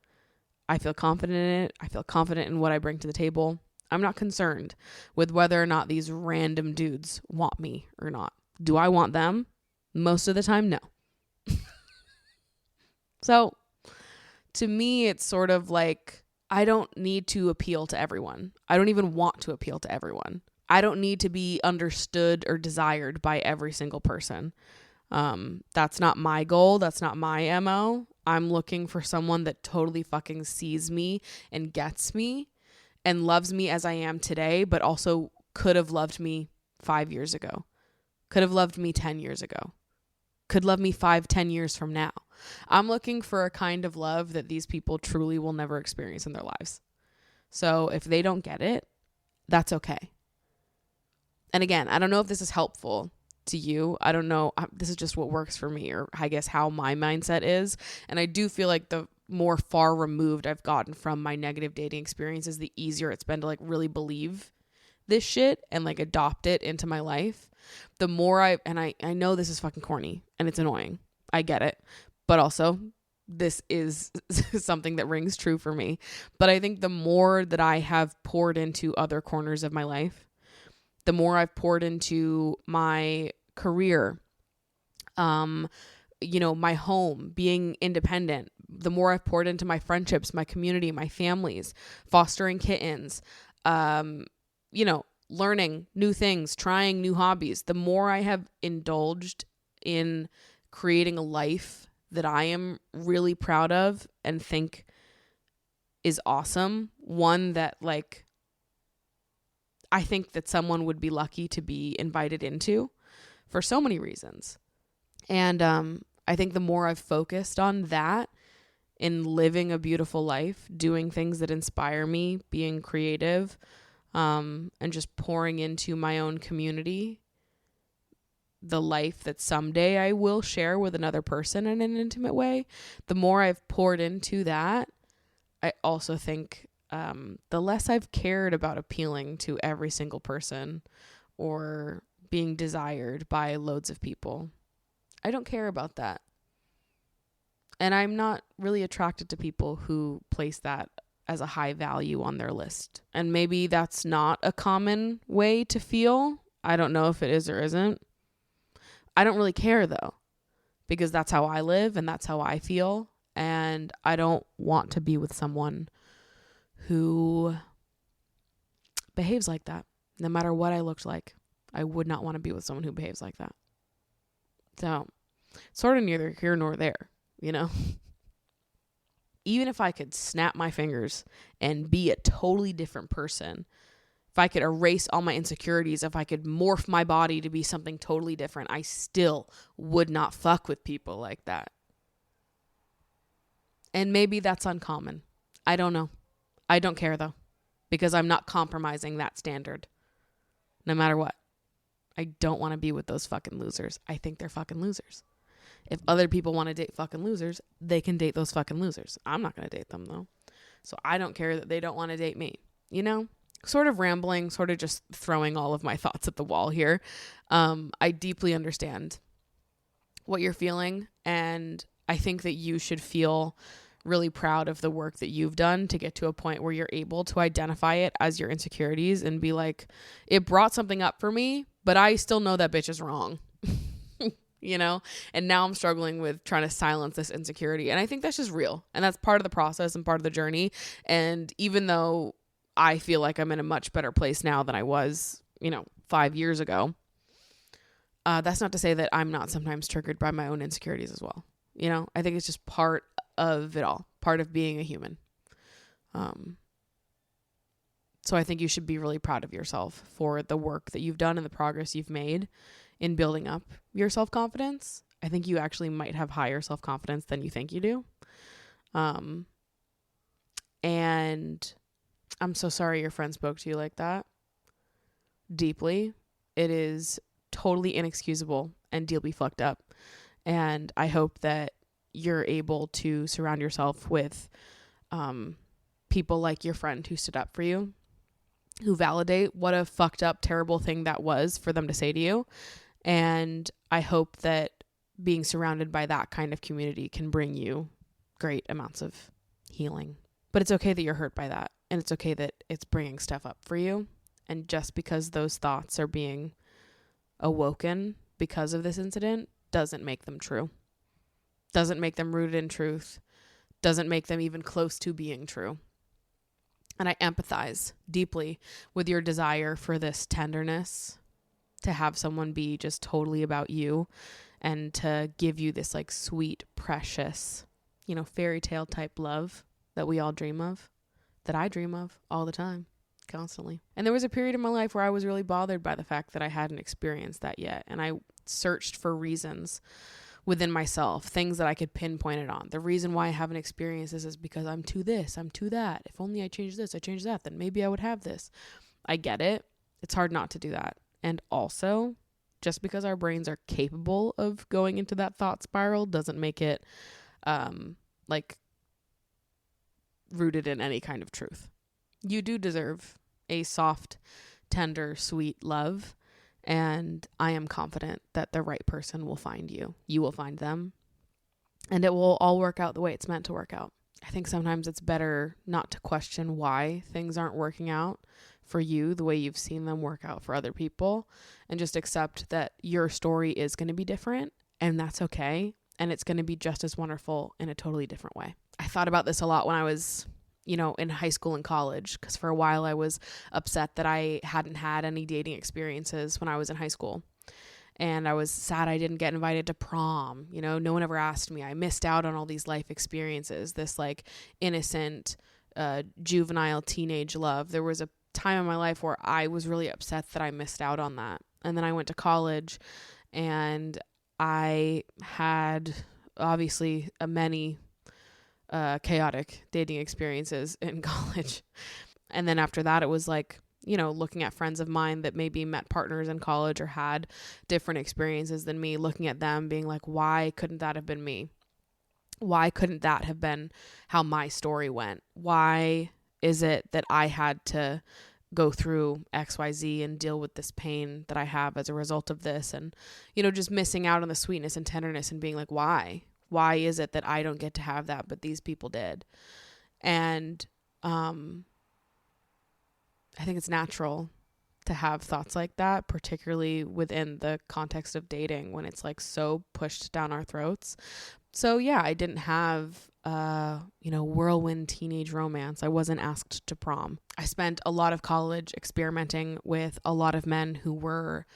I feel confident in it. I feel confident in what I bring to the table. I'm not concerned with whether or not these random dudes want me or not. Do I want them? Most of the time, no. So, to me, it's sort of like, I don't need to appeal to everyone. I don't even want to appeal to everyone. I don't need to be understood or desired by every single person. That's not my goal. That's not my MO. I'm looking for someone that totally fucking sees me and gets me and loves me as I am today, but also could have loved me 5 years ago, could have loved me 10 years ago, could love me 5-10 years from now. I'm looking for a kind of love that these people truly will never experience in their lives. So if they don't get it, that's okay. And again, I don't know if this is helpful to you. I don't know. This is just what works for me, or I guess how my mindset is. And I do feel like the more far removed I've gotten from my negative dating experiences, the easier it's been to like really believe this shit and like adopt it into my life. The more I know this is fucking corny and it's annoying. I get it. But also, this is something that rings true for me. But I think the more that I have poured into other corners of my life, the more I've poured into my career, my home, being independent, the more I've poured into my friendships, my community, my families, fostering kittens, learning new things, trying new hobbies, the more I have indulged in creating a life that I am really proud of and think is awesome. One that like, I think that someone would be lucky to be invited into for so many reasons. And I think the more I've focused on that in living a beautiful life, doing things that inspire me, being creative, and just pouring into my own community, the life that someday I will share with another person in an intimate way, the more I've poured into that, I also think the less I've cared about appealing to every single person or being desired by loads of people. I don't care about that. And I'm not really attracted to people who place that as a high value on their list. And maybe that's not a common way to feel. I don't know if it is or isn't. I don't really care though, because that's how I live and that's how I feel. And I don't want to be with someone who behaves like that. No matter what I looked like, I would not want to be with someone who behaves like that. So, sort of neither here nor there, you know? Even if I could snap my fingers and be a totally different person, if I could erase all my insecurities, if I could morph my body to be something totally different, I still would not fuck with people like that. And maybe that's uncommon. I don't know. I don't care though, because I'm not compromising that standard no matter what. I don't want to be with those fucking losers. I think they're fucking losers. If other people want to date fucking losers, they can date those fucking losers. I'm not going to date them though. So I don't care that they don't want to date me, you know? Sort of rambling, sort of just throwing all of my thoughts at the wall here. I deeply understand what you're feeling, and I think that you should feel really proud of the work that you've done to get to a point where you're able to identify it as your insecurities and be like, it brought something up for me, but I still know that bitch is wrong. You know? And now I'm struggling with trying to silence this insecurity. And I think that's just real. And that's part of the process and part of the journey. And even though I feel like I'm in a much better place now than I was, 5 years ago, that's not to say that I'm not sometimes triggered by my own insecurities as well. I think it's just part of it all, part of being a human. So I think you should be really proud of yourself for the work that you've done and the progress you've made in building up your self-confidence. I think you actually might have higher self-confidence than you think you do. And I'm so sorry your friend spoke to you like that. Deeply. It is totally inexcusable and deeply fucked up. And I hope that you're able to surround yourself with people like your friend who stood up for you, who validate what a fucked up, terrible thing that was for them to say to you. And I hope that being surrounded by that kind of community can bring you great amounts of healing. But it's okay that you're hurt by that. And it's okay that it's bringing stuff up for you. And just because those thoughts are being awoken because of this incident doesn't make them true. Doesn't make them rooted in truth. Doesn't make them even close to being true. And I empathize deeply with your desire for this tenderness, to have someone be just totally about you and to give you this like sweet, precious, fairy tale type love that we all dream of, that I dream of all the time, constantly. And there was a period in my life where I was really bothered by the fact that I hadn't experienced that yet. And I searched for reasons within myself, things that I could pinpoint it on. The reason why I haven't experienced this is because I'm too this, I'm too that. If only I changed this, I changed that, then maybe I would have this. I get it. It's hard not to do that. And also, Just because our brains are capable of going into that thought spiral doesn't make it like rooted in any kind of truth. You do deserve a soft, tender, sweet love, and I am confident that the right person will find you. You will find them, and it will all work out the way it's meant to work out. I think sometimes it's better not to question why things aren't working out for you the way you've seen them work out for other people, and just accept that your story is going to be different, and that's okay, and it's going to be just as wonderful in a totally different way. I thought about this a lot when I was, in high school and college, because for a while I was upset that I hadn't had any dating experiences when I was in high school. And I was sad I didn't get invited to prom. No one ever asked me. I missed out on all these life experiences, this like innocent, juvenile teenage love. There was a time in my life where I was really upset that I missed out on that. And then I went to college, and I had obviously many chaotic dating experiences in college. And then after that, it was like, looking at friends of mine that maybe met partners in college or had different experiences than me, looking at them being like, why couldn't that have been me? Why couldn't that have been how my story went? Why is it that I had to go through XYZ and deal with this pain that I have as a result of this? And, just missing out on the sweetness and tenderness and being like, why? Why is it that I don't get to have that, but these people did? And I think it's natural to have thoughts like that, particularly within the context of dating when it's like so pushed down our throats. So yeah, I didn't have whirlwind teenage romance. I wasn't asked to prom. I spent a lot of college experimenting with a lot of men who were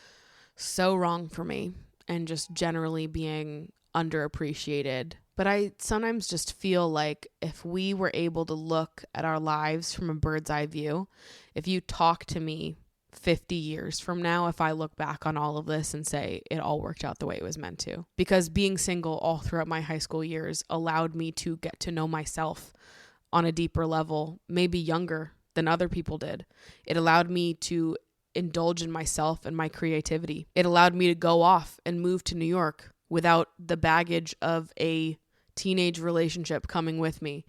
so wrong for me and just generally being underappreciated. But I sometimes just feel like if we were able to look at our lives from a bird's eye view, if you talk to me 50 years from now, if I look back on all of this and say it all worked out the way it was meant to, because being single all throughout my high school years allowed me to get to know myself on a deeper level, maybe younger than other people did. It allowed me to indulge in myself and my creativity. It allowed me to go off and move to New York without the baggage of a teenage relationship coming with me.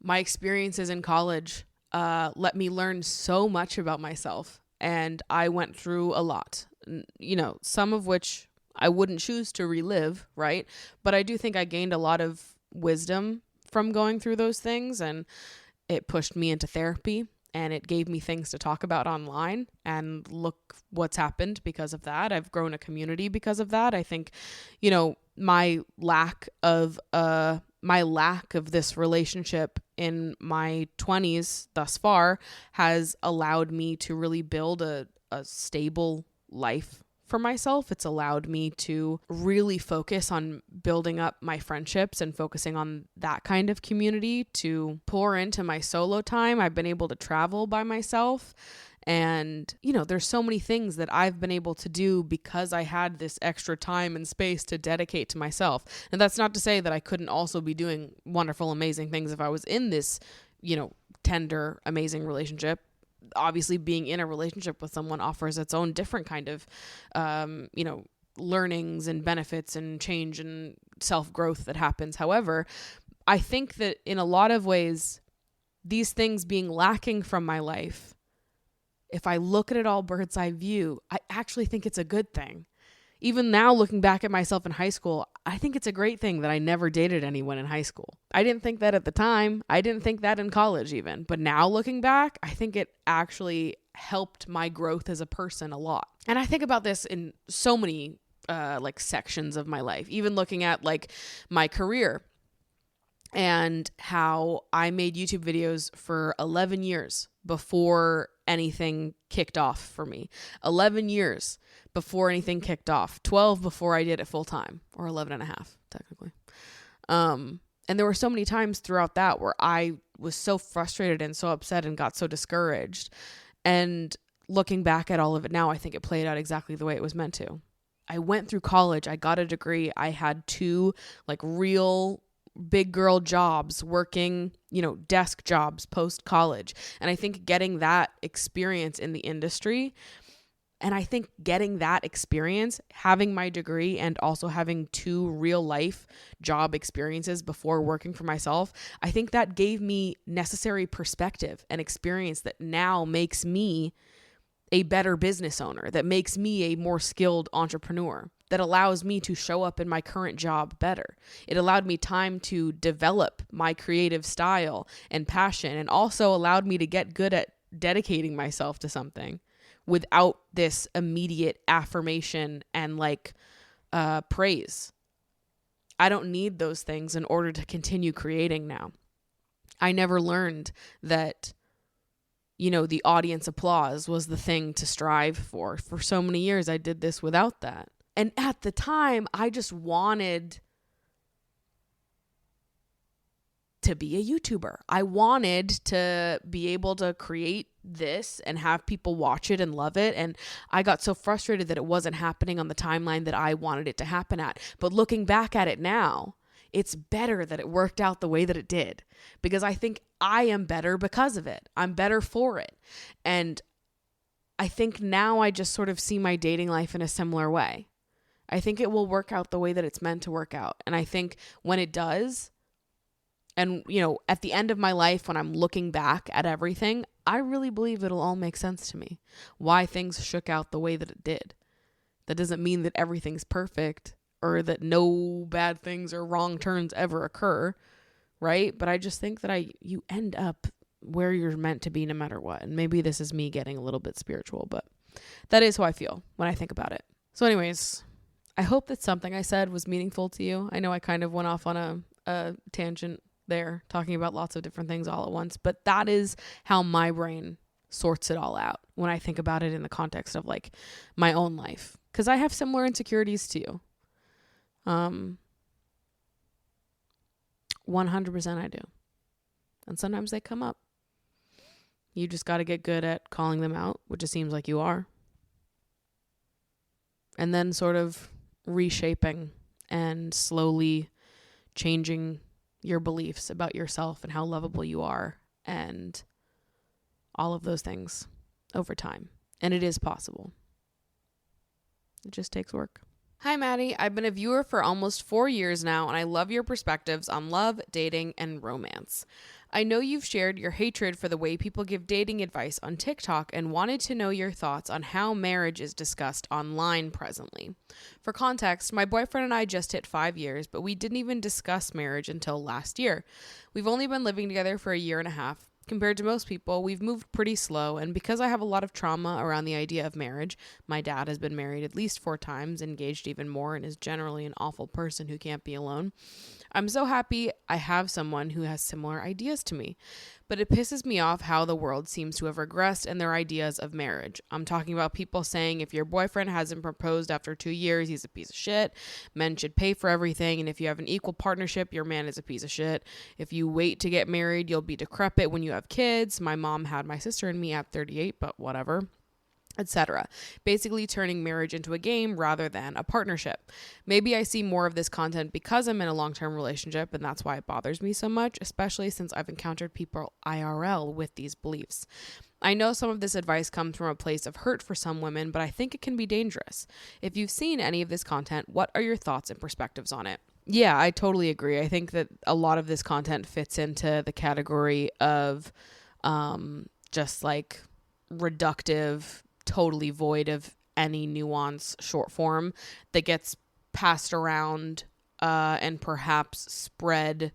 My experiences in college let me learn so much about myself, and I went through a lot, some of which I wouldn't choose to relive, right? But I do think I gained a lot of wisdom from going through those things, and it pushed me into therapy, and it gave me things to talk about online, and look what's happened because of that. I've grown a community because of that. I think, my lack of this relationship in my 20s thus far has allowed me to really build a stable life for myself. It's allowed me to really focus on building up my friendships and focusing on that kind of community, to pour into my solo time. I've been able to travel by myself. And, there's so many things that I've been able to do because I had this extra time and space to dedicate to myself. And that's not to say that I couldn't also be doing wonderful, amazing things if I was in this, tender, amazing relationship. Obviously, being in a relationship with someone offers its own different kind of, learnings and benefits and change and self-growth that happens. However, I think that in a lot of ways, these things being lacking from my life, if I look at it all bird's eye view, I actually think it's a good thing. Even now, looking back at myself in high school, I think it's a great thing that I never dated anyone in high school. I didn't think that at the time. I didn't think that in college even. But now looking back, I think it actually helped my growth as a person a lot. And I think about this in so many sections of my life, even looking at my career and how I made YouTube videos for 11 years before anything kicked off for me. 11 years before anything kicked off. 12 before I did it full time, or 11 and a half, technically. And there were so many times throughout that where I was so frustrated and so upset and got so discouraged. And looking back at all of it now, I think it played out exactly the way it was meant to. I went through college. I got a degree. I had 2 real big girl jobs, working, desk jobs post college. And I think getting that experience in the industry And I think getting that experience, having my degree and also having 2 real life job experiences before working for myself, I think that gave me necessary perspective and experience that now makes me a better business owner, that makes me a more skilled entrepreneur, that allows me to show up in my current job better. It allowed me time to develop my creative style and passion, and also allowed me to get good at dedicating myself to something without this immediate affirmation and praise. I don't need those things in order to continue creating now. I never learned that, the audience applause was the thing to strive for. For so many years, I did this without that. And at the time, I just wanted to be a YouTuber. I wanted to be able to create this and have people watch it and love it. And I got so frustrated that it wasn't happening on the timeline that I wanted it to happen at. But looking back at it now, it's better that it worked out the way that it did, because I think I am better because of it. I'm better for it. And I think now I just sort of see my dating life in a similar way. I think it will work out the way that it's meant to work out. And I think when it does, and, at the end of my life, when I'm looking back at everything, I really believe it'll all make sense to me. Why things shook out the way that it did. That doesn't mean that everything's perfect or that no bad things or wrong turns ever occur, right? But I just think that you end up where you're meant to be no matter what. And maybe this is me getting a little bit spiritual, but that is how I feel when I think about it. So anyways, I hope that something I said was meaningful to you. I know I kind of went off on a tangent there, talking about lots of different things all at once, but that is how my brain sorts it all out when I think about it in the context of my own life, because I have similar insecurities to you. 100% I do. And sometimes they come up. You just got to get good at calling them out, which it seems like you are. And then sort of reshaping and slowly changing your beliefs about yourself and how lovable you are and all of those things over time. And it is possible. It just takes work. Hi, Maddie. I've been a viewer for almost 4 years now, and I love your perspectives on love, dating, and romance. I know you've shared your hatred for the way people give dating advice on TikTok and wanted to know your thoughts on how marriage is discussed online presently. For context, my boyfriend and I just hit 5 years, but we didn't even discuss marriage until last year. We've only been living together for a year and a half. Compared to most people, we've moved pretty slow, and because I have a lot of trauma around the idea of marriage, my dad has been married at least 4 times, engaged even more, and is generally an awful person who can't be alone. I'm so happy I have someone who has similar ideas to me, but it pisses me off how the world seems to have regressed in their ideas of marriage. I'm talking about people saying if your boyfriend hasn't proposed after 2 years, he's a piece of shit. Men should pay for everything, and if you have an equal partnership, your man is a piece of shit. If you wait to get married, you'll be decrepit when you have kids. My mom had my sister and me at 38, but whatever. Etc. Basically turning marriage into a game rather than a partnership. Maybe I see more of this content because I'm in a long-term relationship, and that's why it bothers me so much, especially since I've encountered people IRL with these beliefs. I know some of this advice comes from a place of hurt for some women, but I think it can be dangerous. If you've seen any of this content, what are your thoughts and perspectives on it? Yeah, I totally agree. I think that a lot of this content fits into the category of just reductive, totally void of any nuance short form that gets passed around and perhaps spread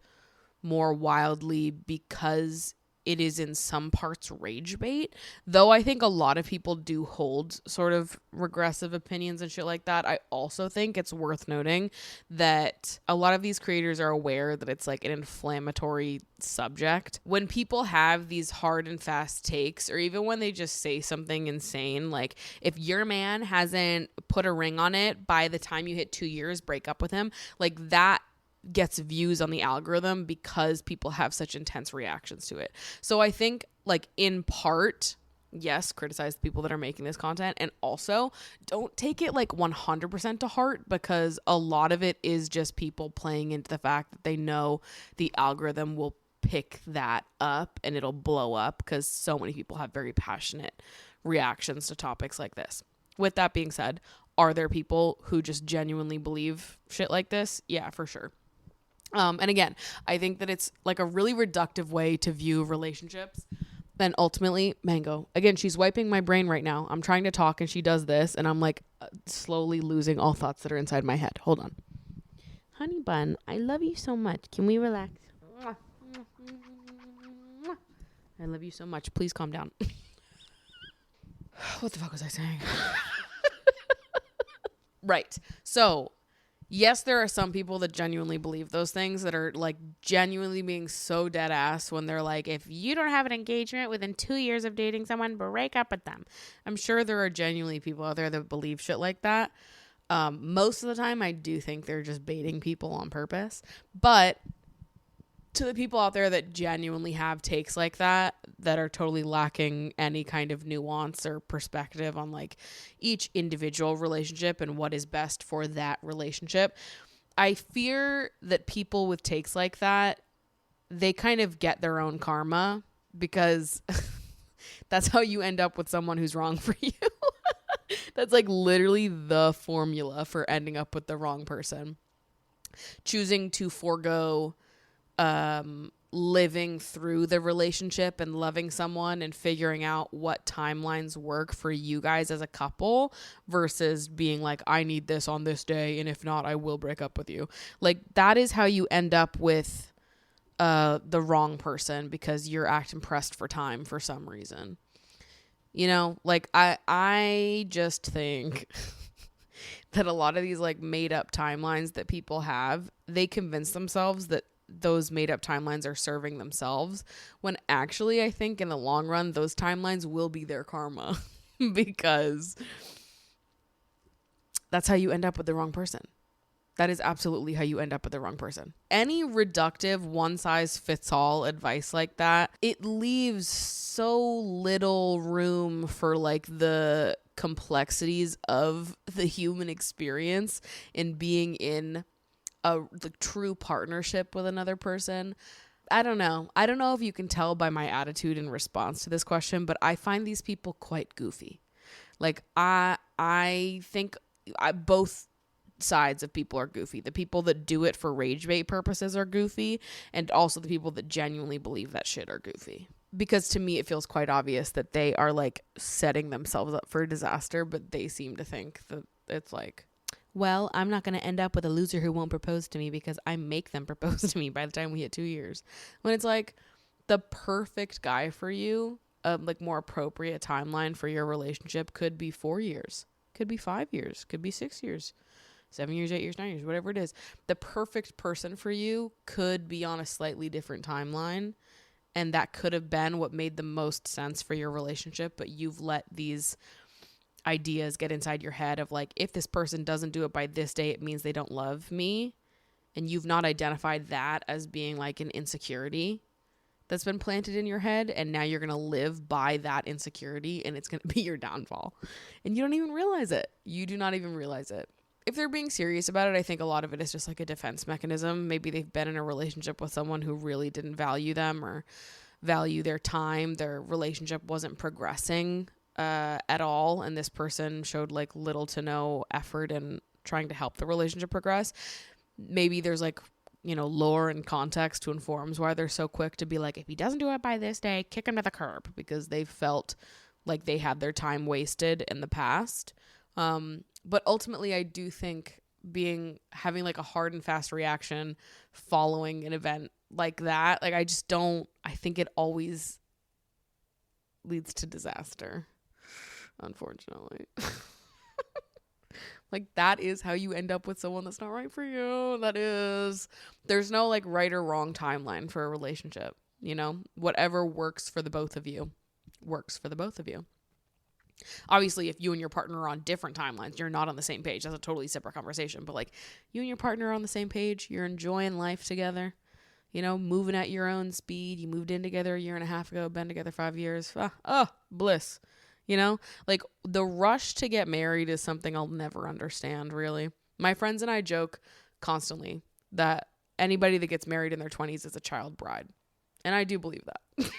more wildly because it is in some parts rage bait. Though I think a lot of people do hold sort of regressive opinions and shit like that, I also think it's worth noting that a lot of these creators are aware that it's an inflammatory subject. When people have these hard and fast takes, or even when they just say something insane, if your man hasn't put a ring on it by the time you hit 2 years, break up with him, that gets views on the algorithm because people have such intense reactions to it. So I think in part, yes, criticize the people that are making this content, and also don't take it 100% to heart, because a lot of it is just people playing into the fact that they know the algorithm will pick that up and it'll blow up because so many people have very passionate reactions to topics like this. With that being said, are there people who just genuinely believe shit like this? Yeah, for sure. And again, I think that it's like a really reductive way to view relationships. And ultimately, Mango, again, she's wiping my brain right now. I'm trying to talk and she does this and I'm like slowly losing all thoughts that are inside my head. Hold on. Honey bun, I love you so much. Can we relax? I love you so much. Please calm down. What the fuck was I saying? Right. So, yes, there are some people that genuinely believe those things, that are like genuinely being so dead ass when they're like, if you don't have an engagement within 2 years of dating someone, break up with them. I'm sure there are genuinely people out there that believe shit like that. Most of the time, I do think they're just baiting people on purpose. But to the people out there that genuinely have takes like that are totally lacking any kind of nuance or perspective on like each individual relationship and what is best for that relationship, I fear that people with takes like that, they kind of get their own karma, because that's how you end up with someone who's wrong for you. That's like literally the formula for ending up with the wrong person. Choosing to forego living through the relationship and loving someone and figuring out what timelines work for you guys as a couple, versus being like, I need this on this day, and if not, I will break up with you. Like, that is how you end up with the wrong person, because you're acting pressed for time for some reason. You know, like I just think that a lot of these like made up timelines that people have, they convince themselves that those made up timelines are serving themselves, when actually I think in the long run those timelines will be their karma because that's how you end up with the wrong person. That is absolutely how you end up with the wrong person. Any reductive one size fits all advice like that, it leaves so little room for like the complexities of the human experience in being in the true partnership with another person. I don't know if you can tell by my attitude in response to this question, but I find these people quite goofy. Like I think both sides of people are goofy. The people that do it for rage bait purposes are goofy, and also the people that genuinely believe that shit are goofy. Because to me, it feels quite obvious that they are like setting themselves up for disaster, but they seem to think that it's like, well, I'm not going to end up with a loser who won't propose to me because I make them propose to me by the time we hit 2 years. When it's like the perfect guy for you, like more appropriate timeline for your relationship could be 4 years, could be 5 years, could be 6 years, 7 years, 8 years, 9 years, whatever it is. The perfect person for you could be on a slightly different timeline. And that could have been what made the most sense for your relationship. But you've let these ideas get inside your head of like, if this person doesn't do it by this day, it means they don't love me. And you've not identified that as being like an insecurity that's been planted in your head. And now you're going to live by that insecurity, and it's going to be your downfall. And you don't even realize it. You do not even realize it. If they're being serious about it, I think a lot of it is just like a defense mechanism. Maybe they've been in a relationship with someone who really didn't value them or value their time. Their relationship wasn't progressing at all, and this person showed like little to no effort in trying to help the relationship progress. Maybe there's like, you know, lore and context to inform why they're so quick to be like, if he doesn't do it by this day, kick him to the curb, because they felt like they had their time wasted in the past. But ultimately, I do think having like a hard and fast reaction following an event like that, like I think it always leads to disaster, unfortunately. Like, that is how you end up with someone that's not right for you. There's no like right or wrong timeline for a relationship, you know? Whatever works for the both of you works for the both of you. Obviously, if you and your partner are on different timelines, you're not on the same page. That's a totally separate conversation. But like, you and your partner are on the same page. You're enjoying life together, you know, moving at your own speed. You moved in together a year and a half ago, been together 5 years. Bliss. You know, like the rush to get married is something I'll never understand, really. My friends and I joke constantly that anybody that gets married in their 20s is a child bride. And I do believe that.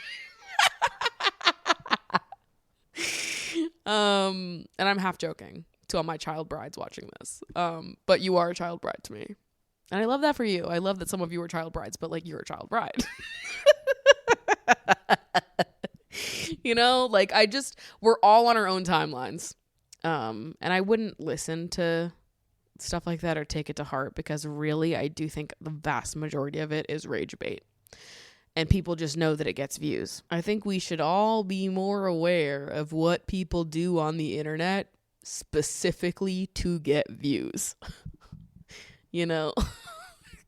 And I'm half joking to all my child brides watching this. But you are a child bride to me. And I love that for you. I love that some of you are child brides, but like you're a child bride. You know, like we're all on our own timelines. And I wouldn't listen to stuff like that or take it to heart, because really I do think the vast majority of it is rage bait. And people just know that it gets views. I think we should all be more aware of what people do on the internet specifically to get views. You know?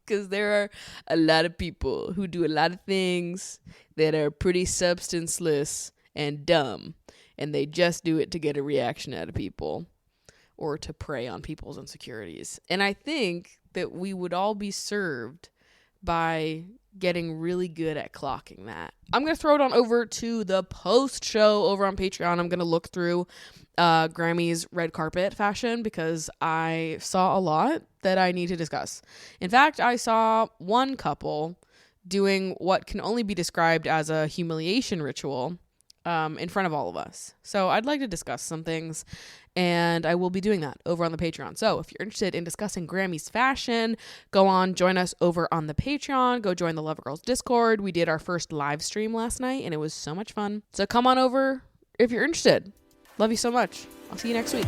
Because there are a lot of people who do a lot of things that are pretty substanceless and dumb, and they just do it to get a reaction out of people or to prey on people's insecurities. And I think that we would all be served by getting really good at clocking that. I'm going to throw it on over to the post show over on Patreon. I'm going to look through Grammy's red carpet fashion, because I saw a lot that I need to discuss. In fact, I saw one couple doing what can only be described as a humiliation ritual in front of all of us. So I'd like to discuss some things, and I will be doing that over on the Patreon. So if you're interested in discussing Grammy's fashion, go on, join us over on the Patreon. Go join the Lover Girls Discord. We did our first live stream last night, and it was so much fun. So come on over if you're interested. Love you so much. I'll see you next week.